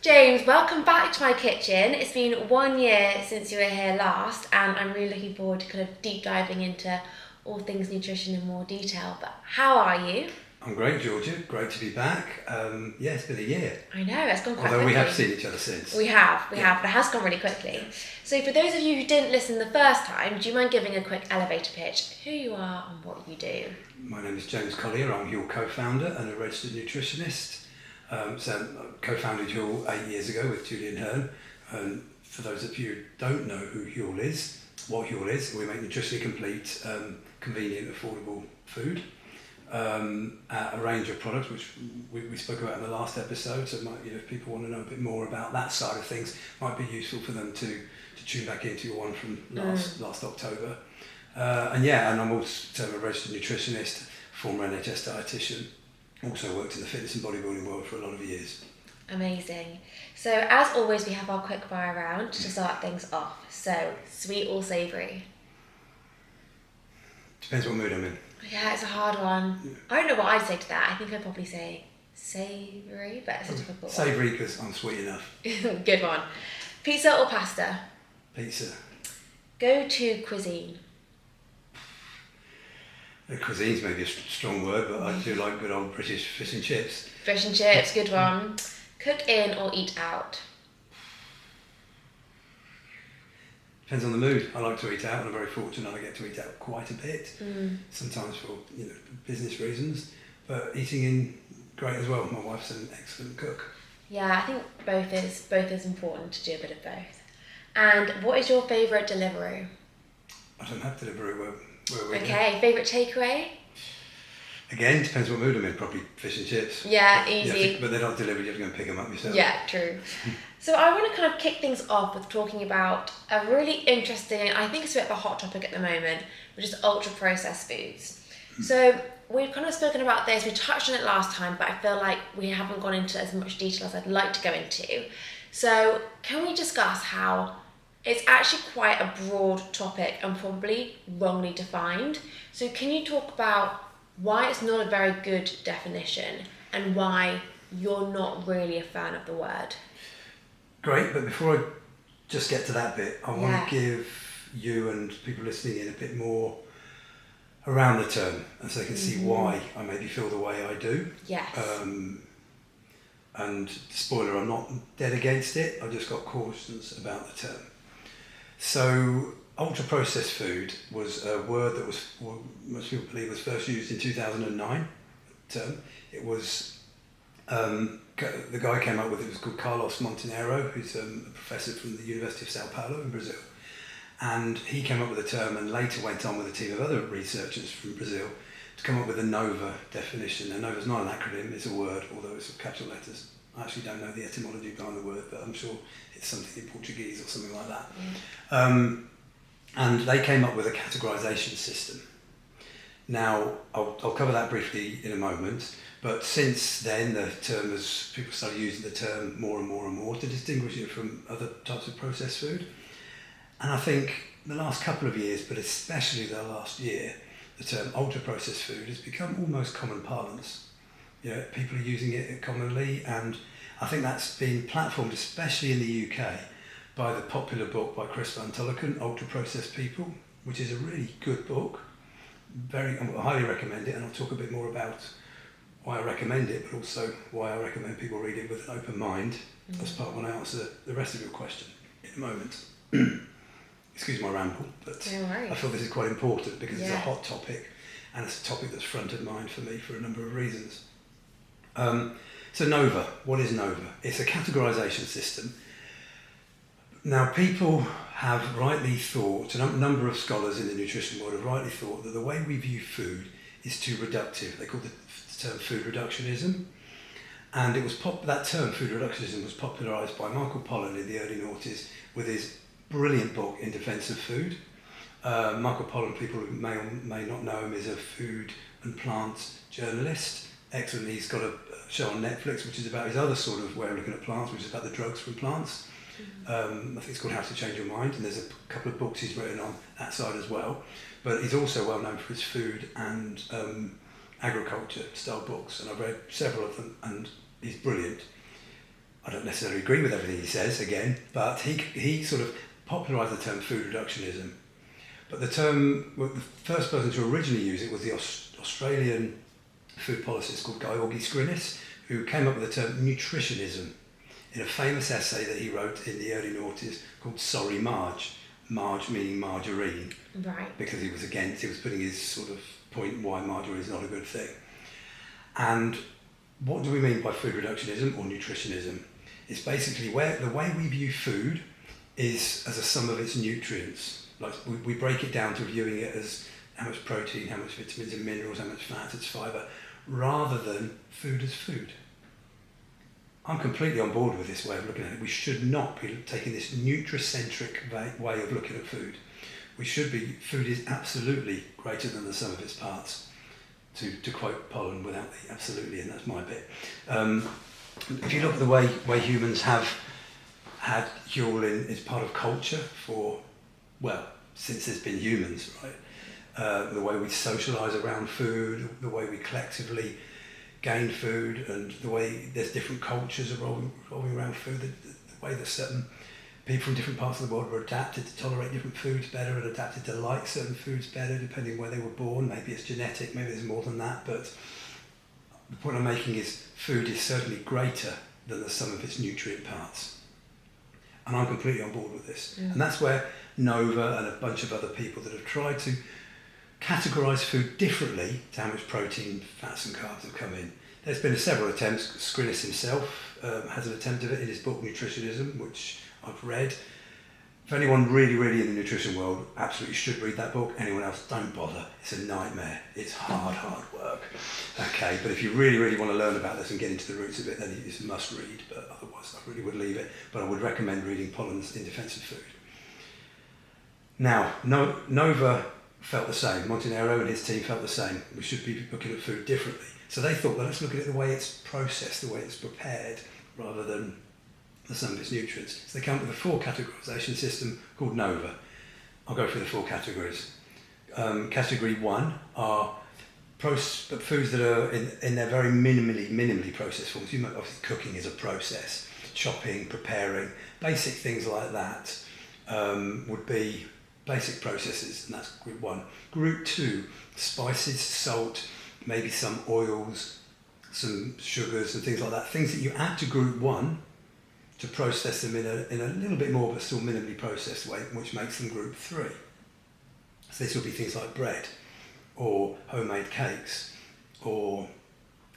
James, welcome back to my kitchen. It's been 1 year since you were here last, and I'm really looking forward to kind of deep diving into all things nutrition in more detail. But how are you? I'm great, Georgia. Great to be back. Yeah, it's been a year. I know, it's gone quite Although quickly. we have seen each other since. We have, but it has gone really quickly. So for those of you who didn't listen the first time, do you mind giving a quick elevator pitch, who you are and what you do? My name is James Collier. I'm HUEL co-founder and a registered nutritionist. So I co-founded HUEL 8 years ago with Julian Hearn. And for those of you who don't know who HUEL is, what HUEL is, we make nutritionally complete, convenient, affordable food. A range of products which we spoke about in the last episode, so it might, if people want to know a bit more about that side of things, might be useful for them to tune back into your one from last October. And I'm also a registered nutritionist, former NHS dietitian, also worked in the fitness and bodybuilding world for a lot of years. Amazing. So as always, we have our quick fire round to start things off. So sweet or savoury? Depends what mood I'm in. Yeah, it's a hard one. Yeah. I don't know what I'd say to that. I think I'd probably say savoury, but it's a difficult one. Savoury because I'm sweet enough. Good one. Pizza or pasta? Pizza. Go-to cuisine? Cuisine's maybe a strong word, but I do like good old British fish and chips. Fish and chips, good one. Cook in or eat out? Depends on the mood. I like to eat out, and I'm very fortunate I get to eat out quite a bit. Sometimes for business reasons, but eating in great as well. My wife's an excellent cook. Yeah, I think both is important to do a bit of both. And what is your favourite Deliveroo? I don't have Deliveroo where we Okay, favourite takeaway? Again, depends what mood I'm in. Probably fish and chips. Yeah, easy. Yeah, but they're not delivered. You have to go and pick them up yourself. Yeah, true. So I want to kind of kick things off with talking about a really interesting, I think it's a bit of a hot topic at the moment, which is ultra-processed foods. So we've kind of spoken about this, we touched on it last time, but I feel like we haven't gone into as much detail as I'd like to go into. So can we discuss how it's actually quite a broad topic and probably wrongly defined. So can you talk about why it's not a very good definition and why you're not really a fan of the word? Great, but before I just get to that bit, I want to give you and people listening in a bit more around the term, and so they can see why I maybe feel the way I do. Yes. And spoiler, I'm not dead against it, I just got cautions about the term. So, ultra-processed food was a word that was, most people believe, was first used in 2009. Term. It was, the guy came up with it was called Carlos Montenegro, who's a professor from the University of Sao Paulo in Brazil. And he came up with the term and later went on with a team of other researchers from Brazil to come up with a NOVA definition. And NOVA's not an acronym, it's a word, although it's capital letters. I actually don't know the etymology behind the word, but I'm sure it's something in Portuguese or something like that. And they came up with a categorization system. Now, I'll cover that briefly in a moment, but since then the term people started using the term more and more to distinguish it from other types of processed food. And I think the last couple of years, but especially the last year, the term ultra-processed food has become almost common parlance. People are using it commonly, and I think that's been platformed, especially in the UK, by the popular book by Chris Van Tullochen, Ultra-Processed People, which is a really good book. I highly recommend it, and I'll talk a bit more about why I recommend it, but also why I recommend people read it with an open mind as part when I answer the rest of your question in a moment. Excuse my ramble, but No worries. I feel this is quite important because it's a hot topic, and it's a topic that's front of mind for me for a number of reasons. So NOVA, what is NOVA? It's a categorization system. Now, people have rightly thought, a number of scholars in the nutrition world have rightly thought that the way we view food is too reductive. They call the term food reductionism. And it was that term, food reductionism, was popularised by Michael Pollan in the early noughties with his brilliant book, In Defence of Food. Michael Pollan, people who may or may not know him, is a food and plant journalist. Excellent. He's got a show on Netflix which is about his other sort of way of looking at plants, which is about the drugs from plants. I think it's called How to Change Your Mind, and there's a couple of books he's written on that side as well. But he's also well known for his food and agriculture style books, and I've read several of them, and he's brilliant. I don't necessarily agree with everything he says, again, but he sort of popularised the term food reductionism. But the term, well, the first person to originally use it was the Australian food policyist called George Scrinis, who came up with the term nutritionism in a famous essay that he wrote in the early noughties called Sorry Marge. Marge meaning margarine. Right. Because he was putting his sort of point why margarine is not a good thing. And what do we mean by food reductionism or nutritionism? It's basically the way we view food is as a sum of its nutrients. Like we break it down to viewing it as how much protein, how much vitamins and minerals, how much fat, its fibre, rather than food as food. I'm completely on board with this way of looking at it. We should not be taking this nutricentric way of looking at food. Food is absolutely greater than the sum of its parts. To quote Pollen without the absolutely, and that's my bit. If you look at the way humans have had HUEL as part of culture since there's been humans, right? The way we socialise around food, the way we collectively gain food, and the way there's different cultures revolving around food, the way that certain people from different parts of the world were adapted to tolerate different foods better and adapted to like certain foods better depending on where they were born. Maybe it's genetic, maybe there's more than that, but the point I'm making is food is certainly greater than the sum of its nutrient parts. And I'm completely on board with this. And that's where Nova and a bunch of other people that have tried to categorise food differently to how much protein, fats and carbs have come in. There's been several attempts. Scrinis himself has an attempt of it in his book Nutritionism, which I've read. If anyone really in the nutrition world, absolutely should read that book. Anyone else, don't bother. It's a nightmare. It's hard work. Okay, but if you really want to learn about this and get into the roots of it, then it's a must read, but otherwise I really would leave it. But I would recommend reading Pollen's In Defence of Food. Now, Nova felt the same. Montenero and his team felt the same. We should be looking at food differently. So they thought, well, let's look at it the way it's processed, the way it's prepared, rather than the sum of its nutrients. So they came up with a 4 categorisation system called Nova. I'll go through the 4 categories. Category 1 are foods that are in their very minimally processed forms. Obviously cooking is a process. Chopping, preparing, basic things like that would be basic processes, and that's group 1. Group 2, spices, salt, maybe some oils, some sugars and things like that. Things that you add to group 1 to process them in a little bit more but still minimally processed way, which makes them group 3. So this will be things like bread, or homemade cakes, or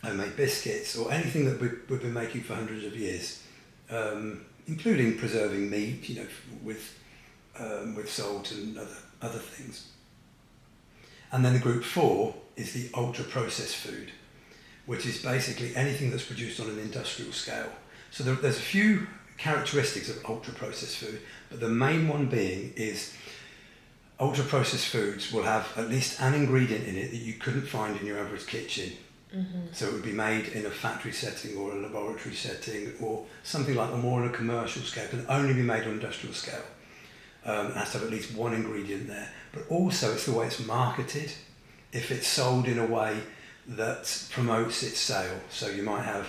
homemade biscuits, or anything that we've been making for hundreds of years, including preserving meat, with salt and other things. And then the group 4 is the ultra-processed food, which is basically anything that's produced on an industrial scale. So there's a few characteristics of ultra-processed food, but the main one being is ultra-processed foods will have at least an ingredient in it that you couldn't find in your average kitchen. So it would be made in a factory setting or a laboratory setting or something like that, more on a commercial scale. It can only be made on industrial scale. It has to have at least one ingredient there. But also it's the way it's marketed. If it's sold in a way that promotes its sale. So you might have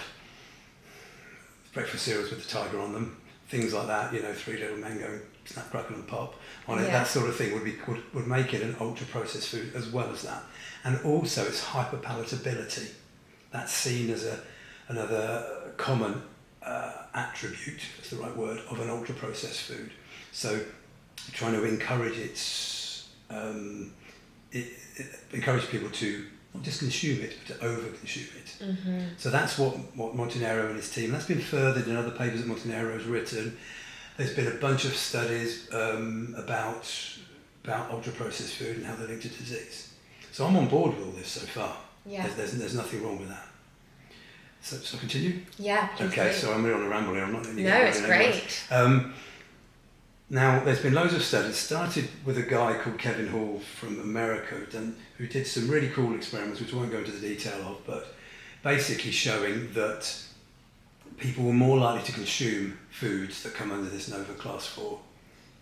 breakfast cereals with the tiger on them, things like that, 3 little men going snap, crackle and pop on it. That sort of thing would make it an ultra-processed food as well as that. And also its hyperpalatability. That's seen as another common attribute, if that's the right word, of an ultra-processed food. So trying to encourage encourage people to not just consume it, but to over-consume it. So that's what Montenero and his team, that's been furthered in other papers that Montenero has written. There's been a bunch of studies about ultra-processed food and how they're linked to disease. So I'm on board with all this so far. Yeah. There's nothing wrong with that. So continue? Yeah, okay, do. So I'm really on a ramble here. I'm not. No, it's great. Now, there's been loads of studies. Started with a guy called Kevin Hall from America who did some really cool experiments, which I won't go into the detail of, but basically showing that people were more likely to consume foods that come under this Nova Class 4,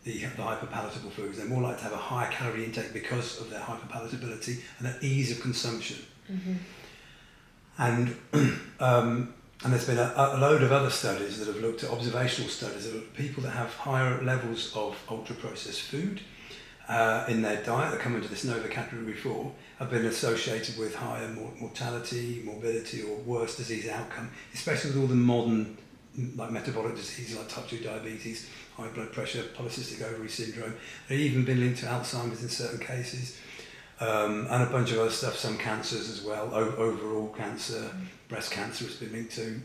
the hyperpalatable foods. They're more likely to have a higher calorie intake because of their hyperpalatability and their ease of consumption. And And there's been a load of other studies that have looked at observational studies of people that have higher levels of ultra-processed food in their diet that come into this NOVA category 4 have been associated with higher mortality, morbidity, or worse disease outcome, especially with all the modern like metabolic diseases like type 2 diabetes, high blood pressure, polycystic ovary syndrome. They've even been linked to Alzheimer's in certain cases, and a bunch of other stuff, some cancers as well, overall cancer, breast cancer has been linked to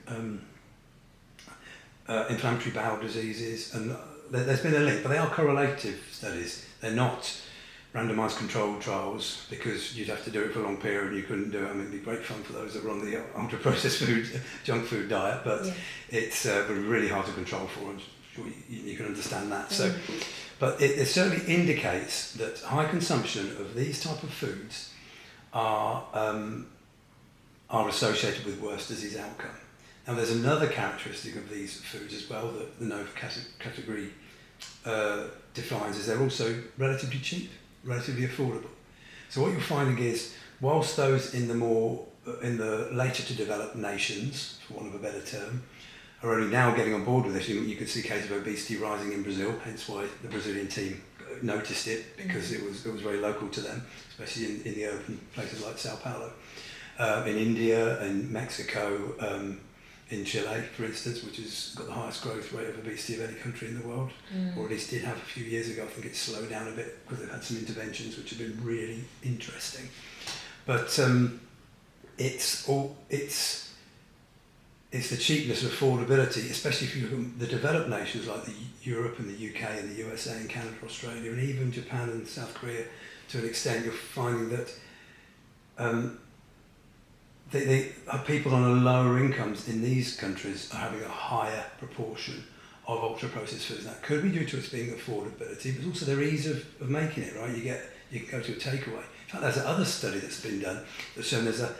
inflammatory bowel diseases, and there's been a link, but they are correlative studies. They're not randomised controlled trials because you'd have to do it for a long period and you couldn't do it. I mean, it'd be great fun for those that were on the ultra-processed food, junk food diet, but it's really hard to control for, and sure you can understand that. So, but it certainly indicates that high consumption of these type of foods are associated with worse disease outcome. Now, there's another characteristic of these foods as well that the NOVA category defines, is they're also relatively cheap, relatively affordable. So what you're finding is, whilst those in the later to develop nations, for want of a better term, are only now getting on board with this, you can see cases of obesity rising in Brazil, hence why the Brazilian team noticed it, because it was very local to them, especially in the urban places like Sao Paulo. In India and Mexico, in Chile, for instance, which has got the highest growth rate of obesity of any country in the world, or at least did have a few years ago. I think it's slowed down a bit because they've had some interventions which have been really interesting. But it's the cheapness of affordability, especially if you look at the developed nations like Europe and the UK and the USA and Canada, Australia, and even Japan and South Korea to an extent. You're finding that they people on lower incomes in these countries are having a higher proportion of ultra-processed foods. That could be due to its being affordability, but also their ease of making it, right? You can go to a takeaway. In fact, there's another study that's been done that's shown there's a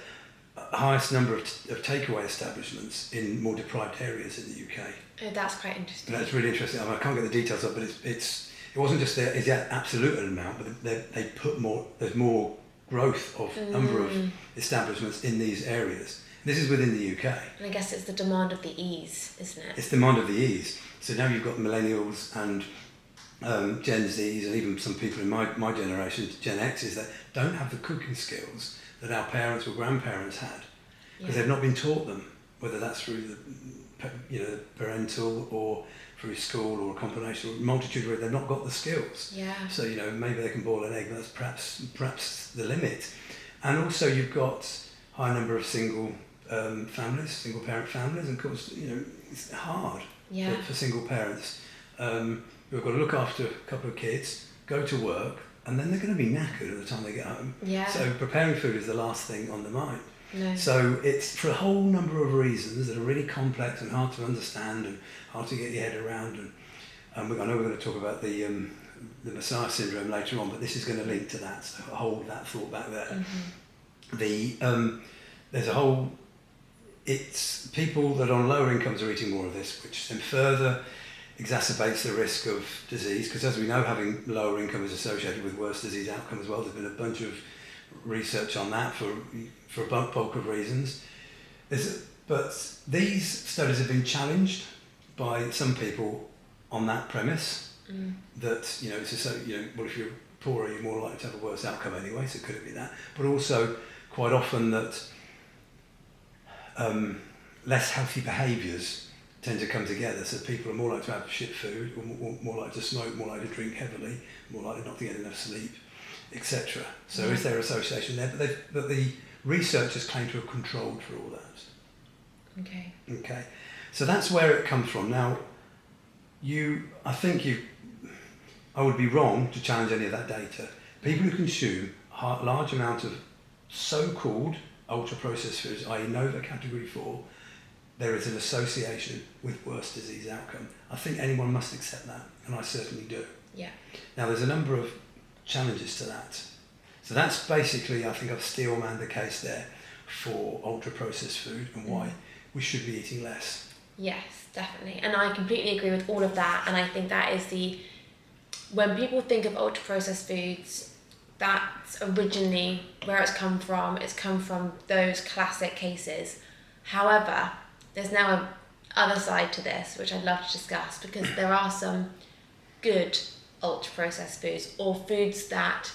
highest number of takeaway establishments in more deprived areas in the UK. Oh, that's quite interesting. And that's really interesting. I mean, I can't get the details of it, but it wasn't just the absolute amount, but they put more, there's more growth of number of establishments in these areas. This is within the UK. And I guess it's the demand of the ease, isn't it? It's the demand of the ease. So now you've got millennials and Gen Zs, and even some people in my generation, Gen Xs, that don't have the cooking skills that our parents or grandparents had, because they've not been taught them, whether that's through the parental or through school or a combination or a multitude where they've not got the skills. Yeah. So maybe they can boil an egg, but that's perhaps the limit. And also you've got high number of single families, single parent families, and of course it's hard for single parents who've got to look after a couple of kids, go to work, and then they're going to be knackered at the time they get home. Yeah. So preparing food is the last thing on the mind. No. So it's for a whole number of reasons that are really complex and hard to understand and hard to get your head around. And I know we're going to talk about the Messiah syndrome later on, but this is going to link to that. So hold that thought back there. Mm-hmm. There's a whole. It's people that on lower incomes are eating more of this, which then further exacerbates the risk of disease, because as we know, having lower income is associated with worse disease outcome as well. There's been a bunch of research on that for a bulk of reasons. But these studies have been challenged by some people on that premise that it's well, if you're poorer, you're more likely to have a worse outcome anyway. So could it be that? But also quite often that less healthy behaviours tend to come together, so people are more likely to have shit food, or more likely to smoke, more likely to drink heavily, more likely not to get enough sleep, etc. So is there association there? But the researchers claim to have controlled for all that. Okay. So that's where it comes from. Now, I would be wrong to challenge any of that data. People who consume a large amount of so-called ultra-processed foods, i.e. NOVA category 4, there is an association with worse disease outcome. I think anyone must accept that, and I certainly do. Yeah. Now, there's a number of challenges to that. So that's basically, I think I've steel-manned the case there for ultra-processed food and why we should be eating less. Yes, definitely. And I completely agree with all of that. And I think that is when people think of ultra-processed foods, that's originally where it's come from. It's come from those classic cases. However, there's now a other side to this, which I'd love to discuss, because there are some good ultra-processed foods, or foods that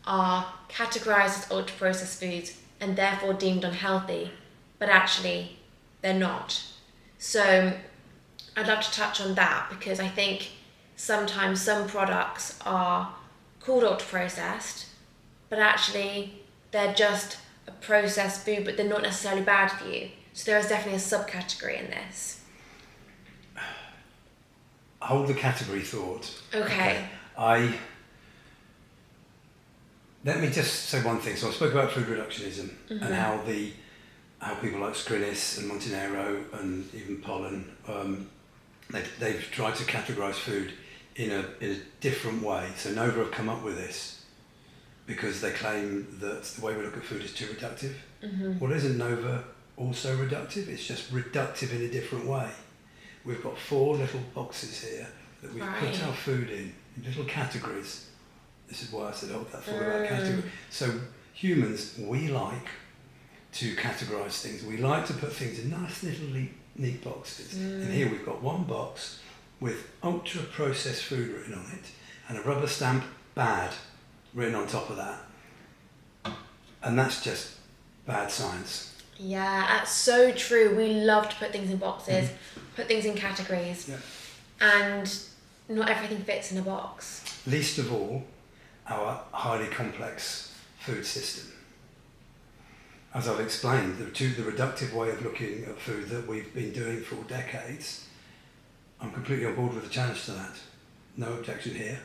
are categorised as ultra-processed foods and therefore deemed unhealthy, but actually they're not. So I'd love to touch on that, because I think sometimes some products are called ultra-processed, but actually they're just a processed food, but they're not necessarily bad for you. So there is definitely a subcategory in this. Hold the category thought. Okay. Let me just say one thing. So I spoke about food reductionism and how people like Skrinis and Montenero and even Pollen, they've tried to categorise food in a different way. So Nova have come up with this because they claim that the way we look at food is too reductive. Well, isn't Nova also reductive? It's just reductive in a different way. We've got 4 little boxes here that we've put our food in little categories. This is why I said hold that thought about category. So humans, we like to categorise things. We like to put things in nice little neat boxes. And here we've got one box with ultra processed food written on it and a rubber stamp bad written on top of that. And that's just bad science. Yeah, that's so true. We love to put things in boxes, put things in categories, and not everything fits in a box. Least of all, our highly complex food system. As I've explained, the reductive way of looking at food that we've been doing for decades, I'm completely on board with the challenge to that. No objection here.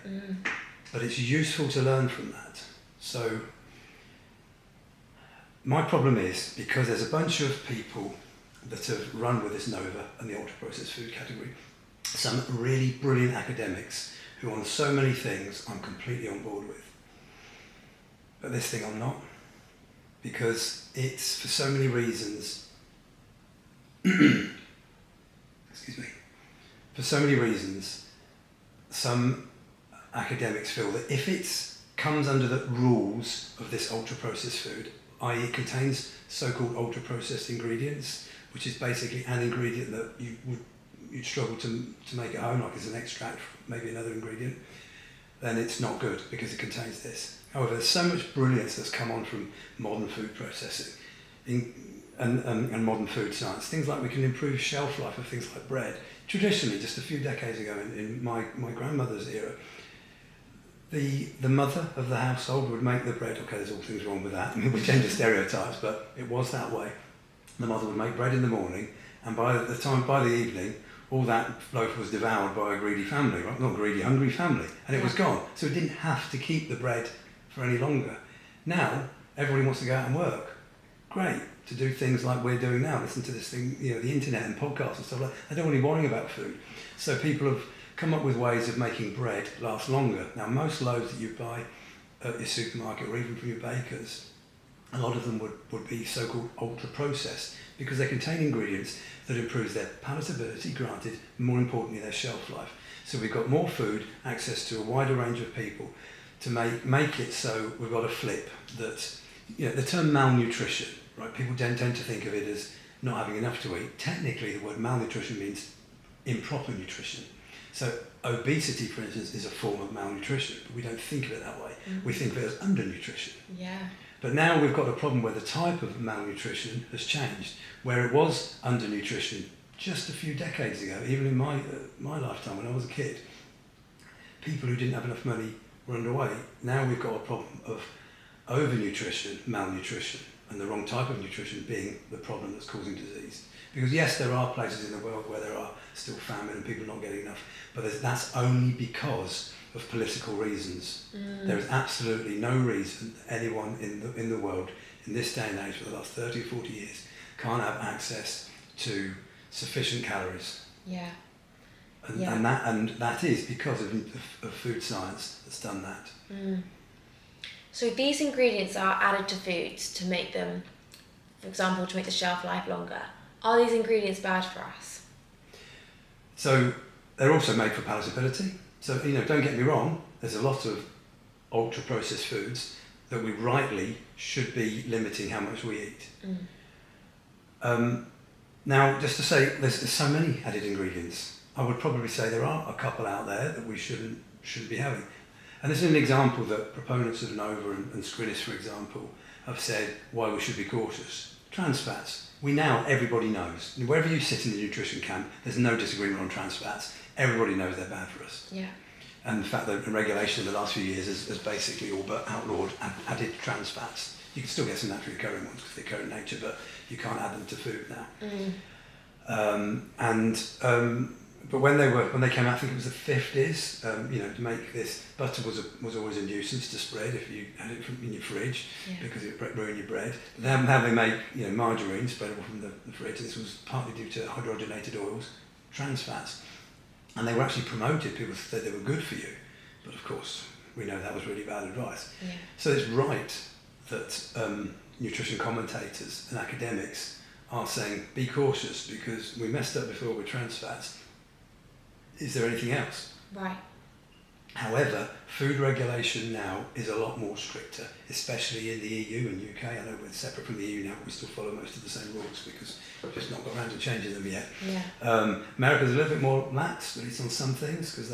But it's useful to learn from that. So my problem is, because there's a bunch of people that have run with this Nova and the ultra-processed food category, some really brilliant academics who on so many things I'm completely on board with. But this thing I'm not, because it's for so many reasons, excuse me, for so many reasons, some academics feel that if it comes under the rules of this ultra-processed food, i.e. it contains so-called ultra-processed ingredients, which is basically an ingredient that you'd struggle to make at home, like as an extract, maybe another ingredient, then it's not good because it contains this. However, there's so much brilliance that's come on from modern food processing and modern food science. Things like we can improve shelf life of things like bread. Traditionally, just a few decades ago in my grandmother's era, the mother of the household would make the bread. Okay, there's all things wrong with that. I mean, we gender stereotypes, but it was that way. The mother would make bread in the morning, and by the evening, all that loaf was devoured by a greedy family, right? Not greedy, hungry family, and it was gone. So it didn't have to keep the bread for any longer. Now, everybody wants to go out and work. Great, to do things like we're doing now, listen to this thing, the internet and podcasts and stuff like that. They don't really worry about food. So people have come up with ways of making bread last longer. Now, most loaves that you buy at your supermarket or even from your bakers, a lot of them would be so-called ultra-processed because they contain ingredients that improves their palatability, granted, more importantly, their shelf life. So we've got more food, access to a wider range of people to make it so we've got a flip that, the term malnutrition, right? People tend to think of it as not having enough to eat. Technically, the word malnutrition means improper nutrition. So obesity, for instance, is a form of malnutrition, but we don't think of it that way. We think of it as undernutrition. Yeah. But now we've got a problem where the type of malnutrition has changed, where it was undernutrition just a few decades ago, even in my lifetime when I was a kid. People who didn't have enough money were underweight. Now we've got a problem of overnutrition, malnutrition, and the wrong type of nutrition being the problem that's causing disease. Because yes, there are places in the world where there are still famine and people are not getting enough, but that's only because of political reasons. There is absolutely no reason anyone in the world in this day and age for the last 30 or 40 years can't have access to sufficient calories. Yeah. And that is because of food science that's done that. So these ingredients are added to foods to make them, for example, to make the shelf life longer. Are these ingredients bad for us? So they're also made for palatability. So, don't get me wrong, there's a lot of ultra-processed foods that we rightly should be limiting how much we eat. Now, just to say, there's so many added ingredients. I would probably say there are a couple out there that we shouldn't be having. And this is an example that proponents of Nova and Scrinnis, for example, have said why we should be cautious. Trans fats. Everybody knows. Wherever you sit in the nutrition camp, there's no disagreement on trans fats. Everybody knows they're bad for us. Yeah. And the fact that the regulation in the last few years has basically all but outlawed added trans fats. You can still get some naturally occurring ones because they occur in nature, but you can't add them to food now. But when they came out, I think it was the 50s. To make this, butter was always a nuisance to spread if you had it in your fridge because it would ruin your bread. Now they make margarine spreadable from the fridge. This was partly due to hydrogenated oils, trans fats, and they were actually promoted. People said they were good for you, but of course we know that was really bad advice. Yeah. So it's right that nutrition commentators and academics are saying be cautious because we messed up before with trans fats. Is there anything else? Right. However, food regulation now is a lot more stricter, especially in the EU and UK. I know we're separate from the EU now, but we still follow most of the same rules because we've just not got around to changing them yet. Yeah. America's a little bit more lax, at least on some things, because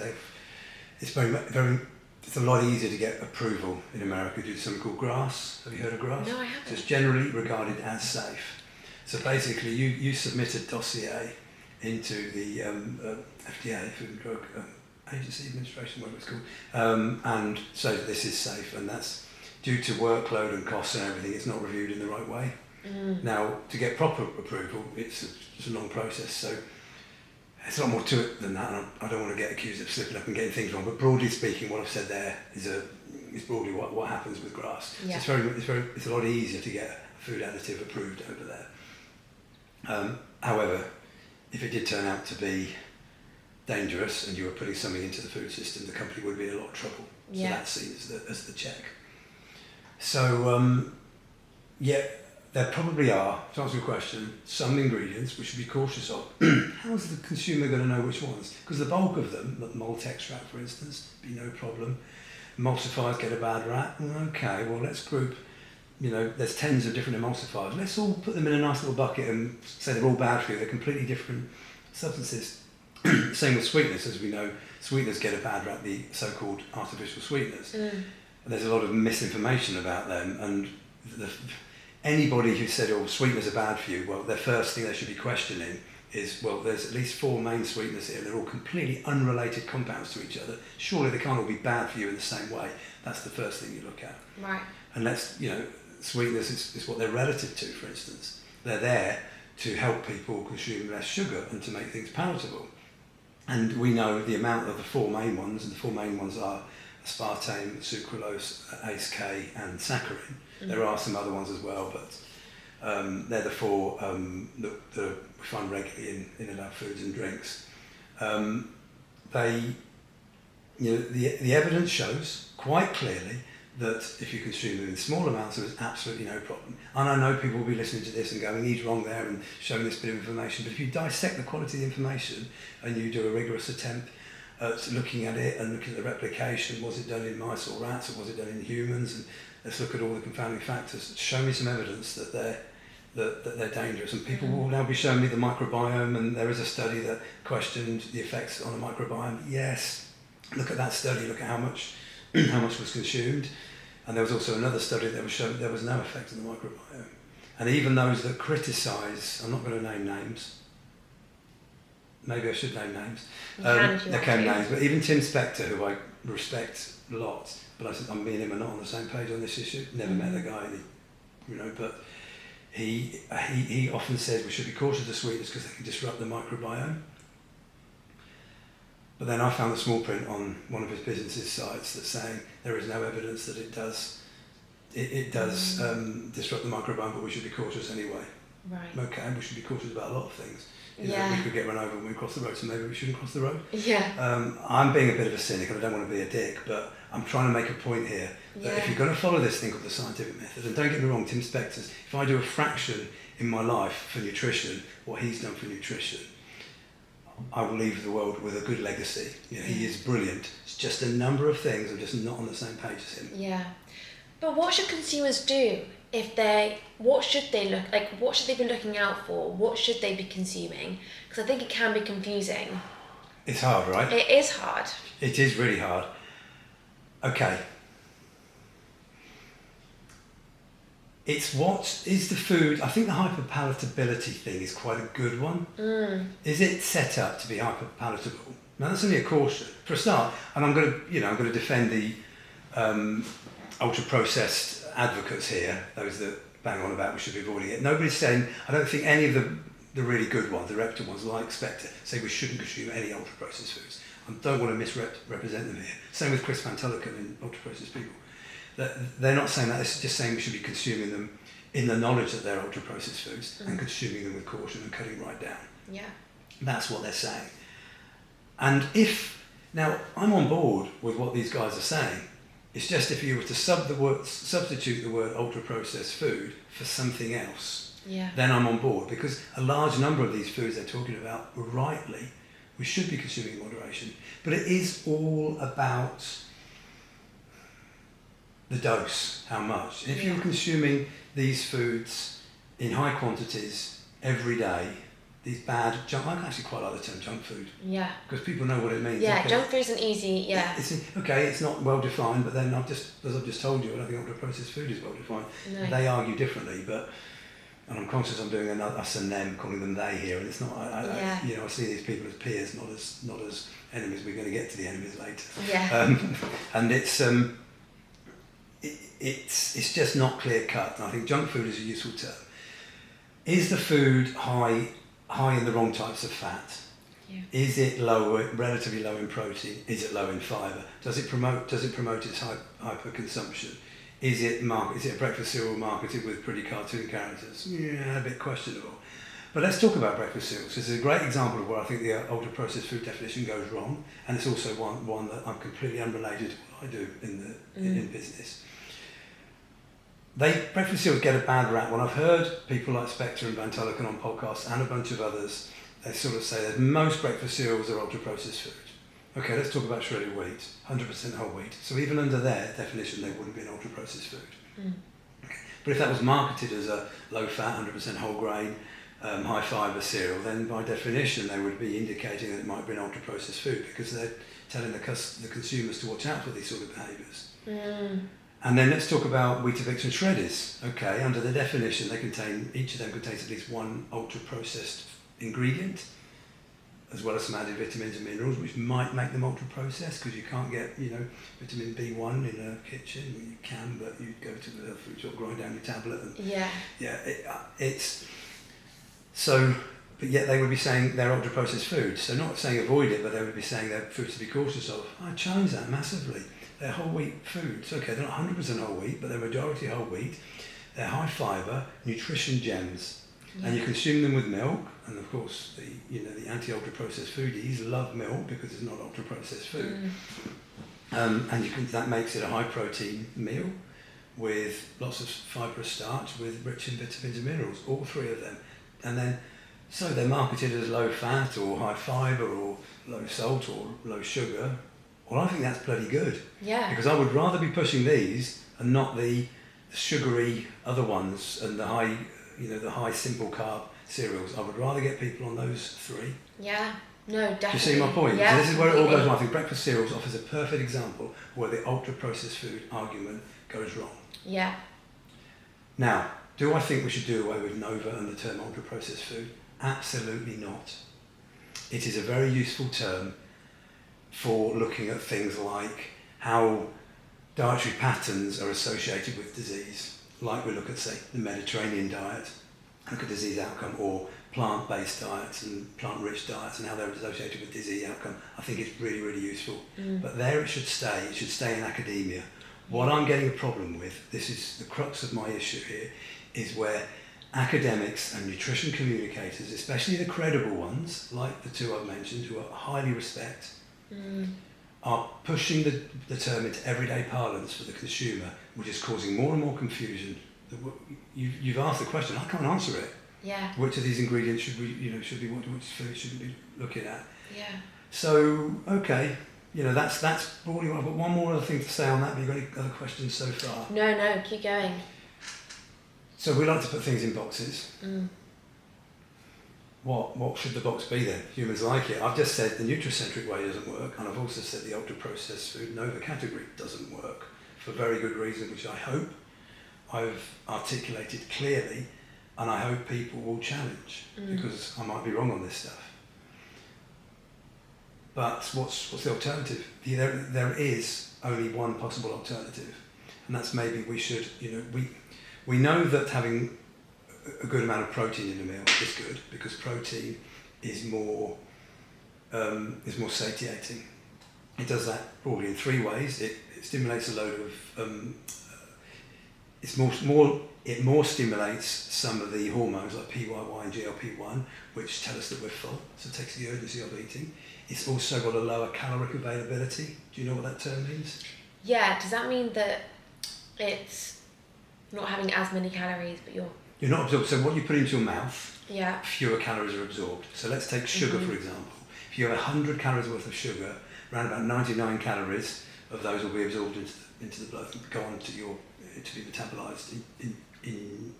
it's a lot easier to get approval in America due to something called GRAS. Have you heard of GRAS? No, I haven't. So it's generally regarded as safe. So basically, you submit a dossier into the FDA, Food and Drug Agency Administration, whatever it's called, and so this is safe, and that's due to workload and costs and everything. It's not reviewed in the right way. Now, to get proper approval, it's a long process. So there's a lot more to it than that, and I don't want to get accused of slipping up and getting things wrong. But broadly speaking, what I've said there is broadly what happens with GRAS. Yeah. So it's a lot easier to get a food additive approved over there. However, if it did turn out to be dangerous and you were putting something into the food system, the company would be in a lot of trouble. So that's seen as the check. So, there probably are, to answer your question, some ingredients we should be cautious of. How's the consumer going to know which ones? Because the bulk of them, like malt extract for instance, be no problem. Emulsifiers get a bad rap. Okay, well let's group, there's tens of different emulsifiers. Let's all put them in a nice little bucket and say they're all bad for you. They're completely different substances. Same with sweeteners, as we know, sweeteners get a bad rap, the so-called artificial sweeteners. And there's a lot of misinformation about them, and anybody who said, sweeteners are bad for you, well, the first thing they should be questioning is, there's at least 4 main sweeteners here, they're all completely unrelated compounds to each other. Surely they can't all be bad for you in the same way. That's the first thing you look at. Right. And sweeteners is what they're relative to, for instance. They're there to help people consume less sugar and to make things palatable. And we know the amount of the 4 main ones, and the 4 main ones are aspartame, sucralose, ACE-K, and saccharin. There are some other ones as well, but they're the 4 that we find regularly in our foods and drinks. The evidence shows quite clearly that if you consume them in small amounts, there is absolutely no problem. And I know people will be listening to this and going, he's wrong there, and showing this bit of information. But if you dissect the quality of the information and you do a rigorous attempt at looking at it and looking at the replication, was it done in mice or rats, or was it done in humans? And let's look at all the confounding factors. Show me some evidence that they're dangerous. And people will now be showing me the microbiome, and there is a study that questioned the effects on the microbiome. Yes, look at that study, look at how much was consumed. And there was also another study that was showing there was no effect on the microbiome. And even those that criticise, I'm not going to name names, maybe I should name names, they came names, but even Tim Spector, who I respect a lot, but I said, me and him are not on the same page on this issue, never met the guy, but he often says we should be cautious of sweeteners because they can disrupt the microbiome. But then I found the small print on one of his business's sites that's saying there is no evidence that it does disrupt the microbiome, but we should be cautious anyway. Right. Okay, we should be cautious about a lot of things. We could get run over when we cross the road, so maybe we shouldn't cross the road. Yeah. I'm being a bit of a cynic, and I don't want to be a dick, but I'm trying to make a point here that if you're going to follow this thing called the scientific method, and don't get me wrong, Tim Spector's, if I do a fraction in my life for nutrition, what he's done for nutrition, I will leave the world with a good legacy. He is brilliant. It's just a number of things I'm just not on the same page as him. Yeah. But what should consumers do what should they look like? What should they be looking out for? What should they be consuming? Because I think it can be confusing. It's hard, right? It is hard. It is really hard. Okay. It's what is the food. I think the hyperpalatability thing is quite a good one. Is it set up to be hyperpalatable? Now that's only a caution for a start, and I'm going to defend the ultra processed advocates here, those that bang on about we should be avoiding it. Nobody's saying. I don't think any of the really good ones, the reputable ones like Spectre, say we shouldn't consume any ultra processed foods. I don't want to misrepresent them here. Same with Chris Van Tullochen and ultra processed people. They're not saying that, it's just saying we should be consuming them in the knowledge that they're ultra-processed foods and consuming them with caution and cutting right down. Yeah. That's what they're saying. And now I'm on board with what these guys are saying, it's just if you were to substitute the word ultra-processed food for something else, then I'm on board, because a large number of these foods they're talking about, rightly, we should be consuming in moderation. But it is all about the dose, how much. If you're consuming these foods in high quantities every day, these bad junk, I actually quite like the term junk food. Yeah. Because people know what it means. Yeah, okay. Junk food isn't easy, It's not well defined, but then as I've just told you, I don't think ultra processed food is well defined. No. They argue differently, and I'm conscious I'm doing us and them, calling them they here, and it's not, I see these people as peers, not as enemies. We're going to get to the enemies later. Yeah. And it's just not clear cut, and I think junk food is a useful term. Is the food high in the wrong types of fat? Yeah. Is it relatively low in protein? Is it low in fibre? Does it promote its hyperconsumption? Is it a breakfast cereal marketed with pretty cartoon characters? Yeah, a bit questionable. But let's talk about breakfast cereals. This is a great example of where I think the ultra processed food definition goes wrong, and it's also one that I'm completely unrelated to what I do in business. Breakfast cereals get a bad rap. When I've heard people like Spectre and Van Tullochen on podcasts and a bunch of others, they sort of say that most breakfast cereals are ultra-processed food. Okay, let's talk about shredded wheat, 100% whole wheat. So even under their definition, they wouldn't be an ultra-processed food. Okay. But if that was marketed as a low-fat, 100% whole grain, high-fibre cereal, then by definition they would be indicating that it might be an ultra-processed food, because they're telling the consumers to watch out for these sort of behaviours. And then let's talk about Weetabix and Shredders. Okay, under the definition, each of them contains at least one ultra-processed ingredient, as well as some added vitamins and minerals, which might make them ultra-processed, because you can't get, vitamin B1 in a kitchen. Well, you can, but you go to the food shop, grind down your tablet, and but yet they would be saying they're ultra-processed foods. So not saying avoid it, but they would be saying they're foods to be cautious of. I challenge that massively. They're whole wheat foods. Okay, they're not 100% whole wheat, but they're majority whole wheat. They're high fibre, nutrition gems, and you consume them with milk. And of course, the anti-ultra processed foodies love milk because it's not ultra processed food. And that makes it a high protein meal with lots of fibrous starch, with rich in vitamins and minerals. All three of them, and then so they're marketed as low fat or high fibre or low salt or low sugar. Well, I think that's bloody good. Yeah. Because I would rather be pushing these and not the sugary other ones and the high simple carb cereals. I would rather get people on those three. Yeah. No, definitely. Do you see my point? Yeah, so this is where it all goes wrong. I think breakfast cereals offers a perfect example where the ultra-processed food argument goes wrong. Yeah. Now, do I think we should do away with Nova and the term ultra-processed food? Absolutely not. It is a very useful term for looking at things like how dietary patterns are associated with disease. Like we look at, say, the Mediterranean diet, look at disease outcome, or plant-based diets and plant-rich diets and how they're associated with disease outcome. I think it's really, really useful. But there it should stay in academia. What I'm getting a problem with, this is the crux of my issue here, is where academics and nutrition communicators, especially the credible ones, like the two I've mentioned, who I highly respect, are pushing the term into everyday parlance for the consumer, which is causing more and more confusion. You've asked the question, I can't answer it. Yeah. which of these ingredients should we, which food should we be looking at? Yeah. So, okay, that's broadly. I've got one more other thing to say on that, but you've got any other questions so far? No, keep going. So we like to put things in boxes. What should the box be then? Humans like it. I've just said the nutricentric way doesn't work, and I've also said the ultra-processed food Nova category doesn't work for very good reason, which I hope I've articulated clearly, and I hope people will challenge, because I might be wrong on this stuff. But what's the alternative? There is only one possible alternative, and that's maybe we should, we know that having a good amount of protein in a meal is good, because protein is more satiating. It does that broadly in three ways. It stimulates a load of it more stimulates some of the hormones like PYY and GLP-1, which tell us that we're full, so it takes the urgency of eating. It's also got a lower caloric availability. Do you know what that term means? Yeah, does that mean that it's not having as many calories, but you're not absorbed. So what you put into your mouth, fewer calories are absorbed. So let's take sugar, for example. If you have 100 calories worth of sugar, around about 99 calories of those will be absorbed into the blood and go on to be metabolised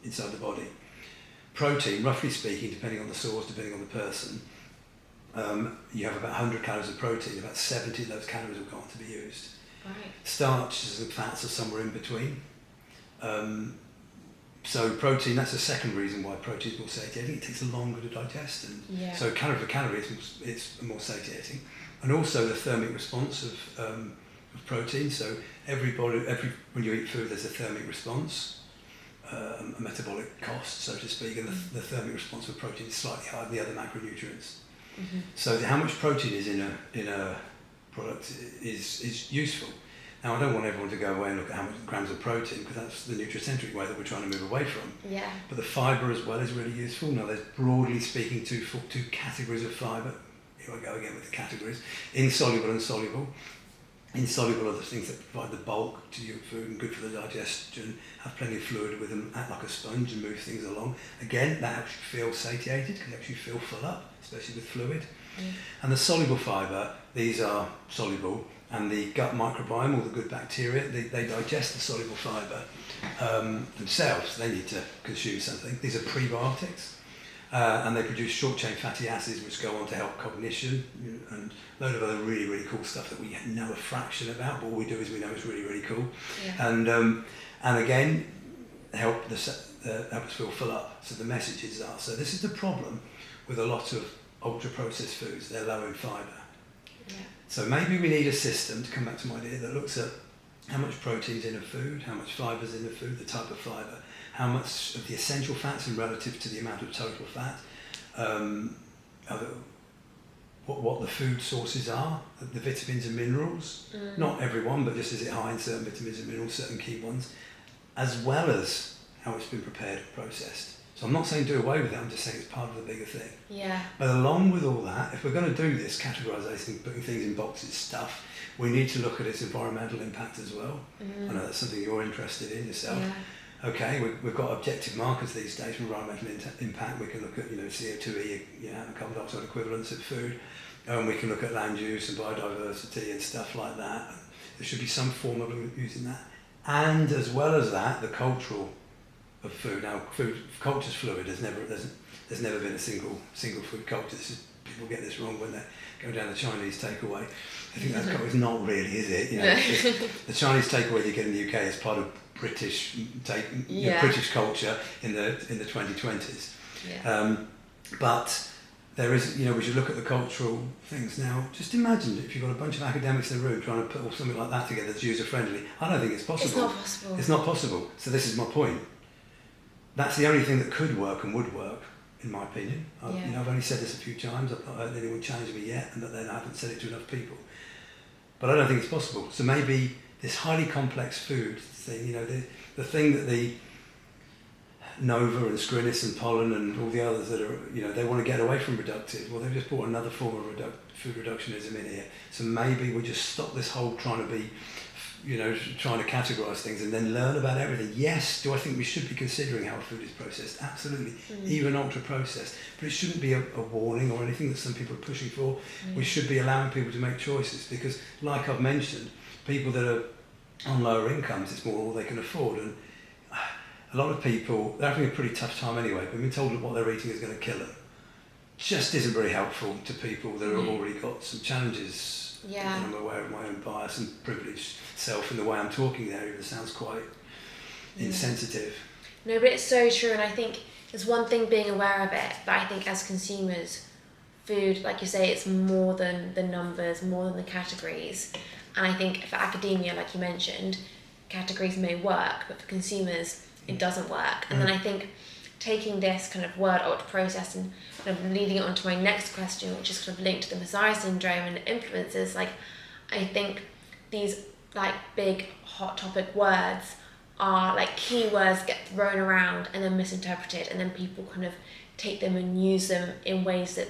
inside the body. Protein, roughly speaking, depending on the source, depending on the person, you have about 100 calories of protein, about 70 of those calories will go on to be used. Right. Starches and fats are somewhere in between. So protein, that's the second reason why protein is more satiating. It takes longer to digest, and so calorie for calorie, it's more satiating. And also the thermic response of protein. So when you eat food, there's a thermic response, a metabolic cost, so to speak, and the thermic response of protein is slightly higher than the other macronutrients. So how much protein is in a product is useful. Now, I don't want everyone to go away and look at how much grams of protein, because that's the nutricentric way that we're trying to move away from. Yeah. But the fibre as well is really useful. Now, there's broadly speaking two categories of fibre. Here I go again with the categories. Insoluble and soluble. Insoluble are the things that provide the bulk to your food and good for the digestion, have plenty of fluid with them, act like a sponge and move things along. Again, that helps you feel satiated, because it helps you feel full up, especially with fluid. And the soluble fibre, these are soluble, and the gut microbiome, all the good bacteria, they digest the soluble fibre themselves. They need to consume something. These are prebiotics, and they produce short-chain fatty acids, which go on to help cognition, and a load of other really, really cool stuff that we know a fraction about, but all we do is we know it's really, really cool. And again, help us feel full up. So the messages are. So this is the problem with a lot of ultra-processed foods. They're low in fibre. Yeah. So maybe we need a system, to come back to my idea, that looks at how much protein's in a food, how much fiber's in the food, the type of fibre, how much of the essential fats in relative to the amount of total fat, what the food sources are, the vitamins and minerals, not everyone, but just is it high in certain vitamins and minerals, certain key ones, as well as how it's been prepared and processed. So I'm not saying do away with it, I'm just saying it's part of the bigger thing. Yeah. But along with all that, if we're going to do this categorisation, putting things in boxes stuff, we need to look at its environmental impact as well. I know that's something you're interested in yourself. Yeah. Okay, we've got objective markers these days for environmental impact. We can look at CO2e, carbon dioxide equivalents of food. We can look at land use and biodiversity and stuff like that. There should be some form of using that. And as well as that, the cultural of food. Now, culture's fluid. There's never been a single food culture. People get this wrong when they go down the Chinese takeaway. I think that's not really, is it? The Chinese takeaway you get in the UK is part of British British culture in the 2020s. Yeah. But there is, we should look at the cultural things. Now, just imagine if you've got a bunch of academics in the room trying to put all something like that together that's user-friendly. I don't think it's possible. It's not possible. It's not possible. So this is my point. That's the only thing that could work and would work, in my opinion. I've only said this a few times. I've not heard anyone challenge me yet, and then I haven't said it to enough people. But I don't think it's possible. So maybe this highly complex food thing, the thing that the Nova and Scrinnis and Pollen and all the others that are, they want to get away from reductive. Well, they've just brought another form of food reductionism in here. So maybe we just stop this whole trying to categorise things and then learn about everything. Yes, do I think we should be considering how food is processed? Absolutely, even ultra-processed. But it shouldn't be a warning or anything that some people are pushing for. We should be allowing people to make choices, because, like I've mentioned, people that are on lower incomes, it's more all they can afford. And a lot of people, they're having a pretty tough time anyway, but being told that what they're eating is going to kill them just isn't very helpful to people that have already got some challenges. Yeah. And I'm aware of my own bias and privileged self in the way I'm talking there, even sounds quite insensitive. No, but it's so true, and I think there's one thing being aware of it, but I think as consumers, food, like you say, it's more than the numbers, more than the categories. And I think for academia, like you mentioned, categories may work, but for consumers, it doesn't work. And then I think taking this kind of word ultra processed and kind of leading it on to my next question, which is kind of linked to the Messiah syndrome and influences, like I think these like big hot topic words are like keywords get thrown around and then misinterpreted, and then people kind of take them and use them in ways that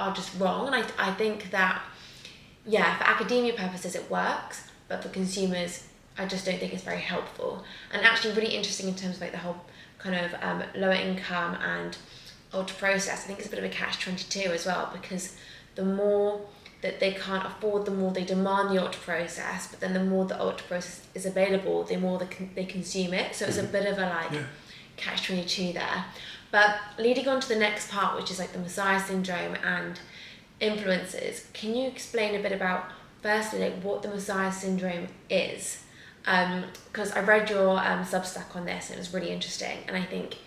are just wrong. And I think that, yeah, for academia purposes it works, but for consumers I just don't think it's very helpful. And actually really interesting in terms of like the whole kind of lower income and ultra processed, I think it's a bit of a catch-22 as well, because the more that they can't afford, the more they demand the ultra processed, but then the more the ultra processed is available, the more they consume it. So it's a bit of a like catch-22 there. But leading on to the next part, which is like the Messiah syndrome and influences, can you explain a bit about firstly like what the Messiah syndrome is? Because I read your Substack on this and it was really interesting, and I think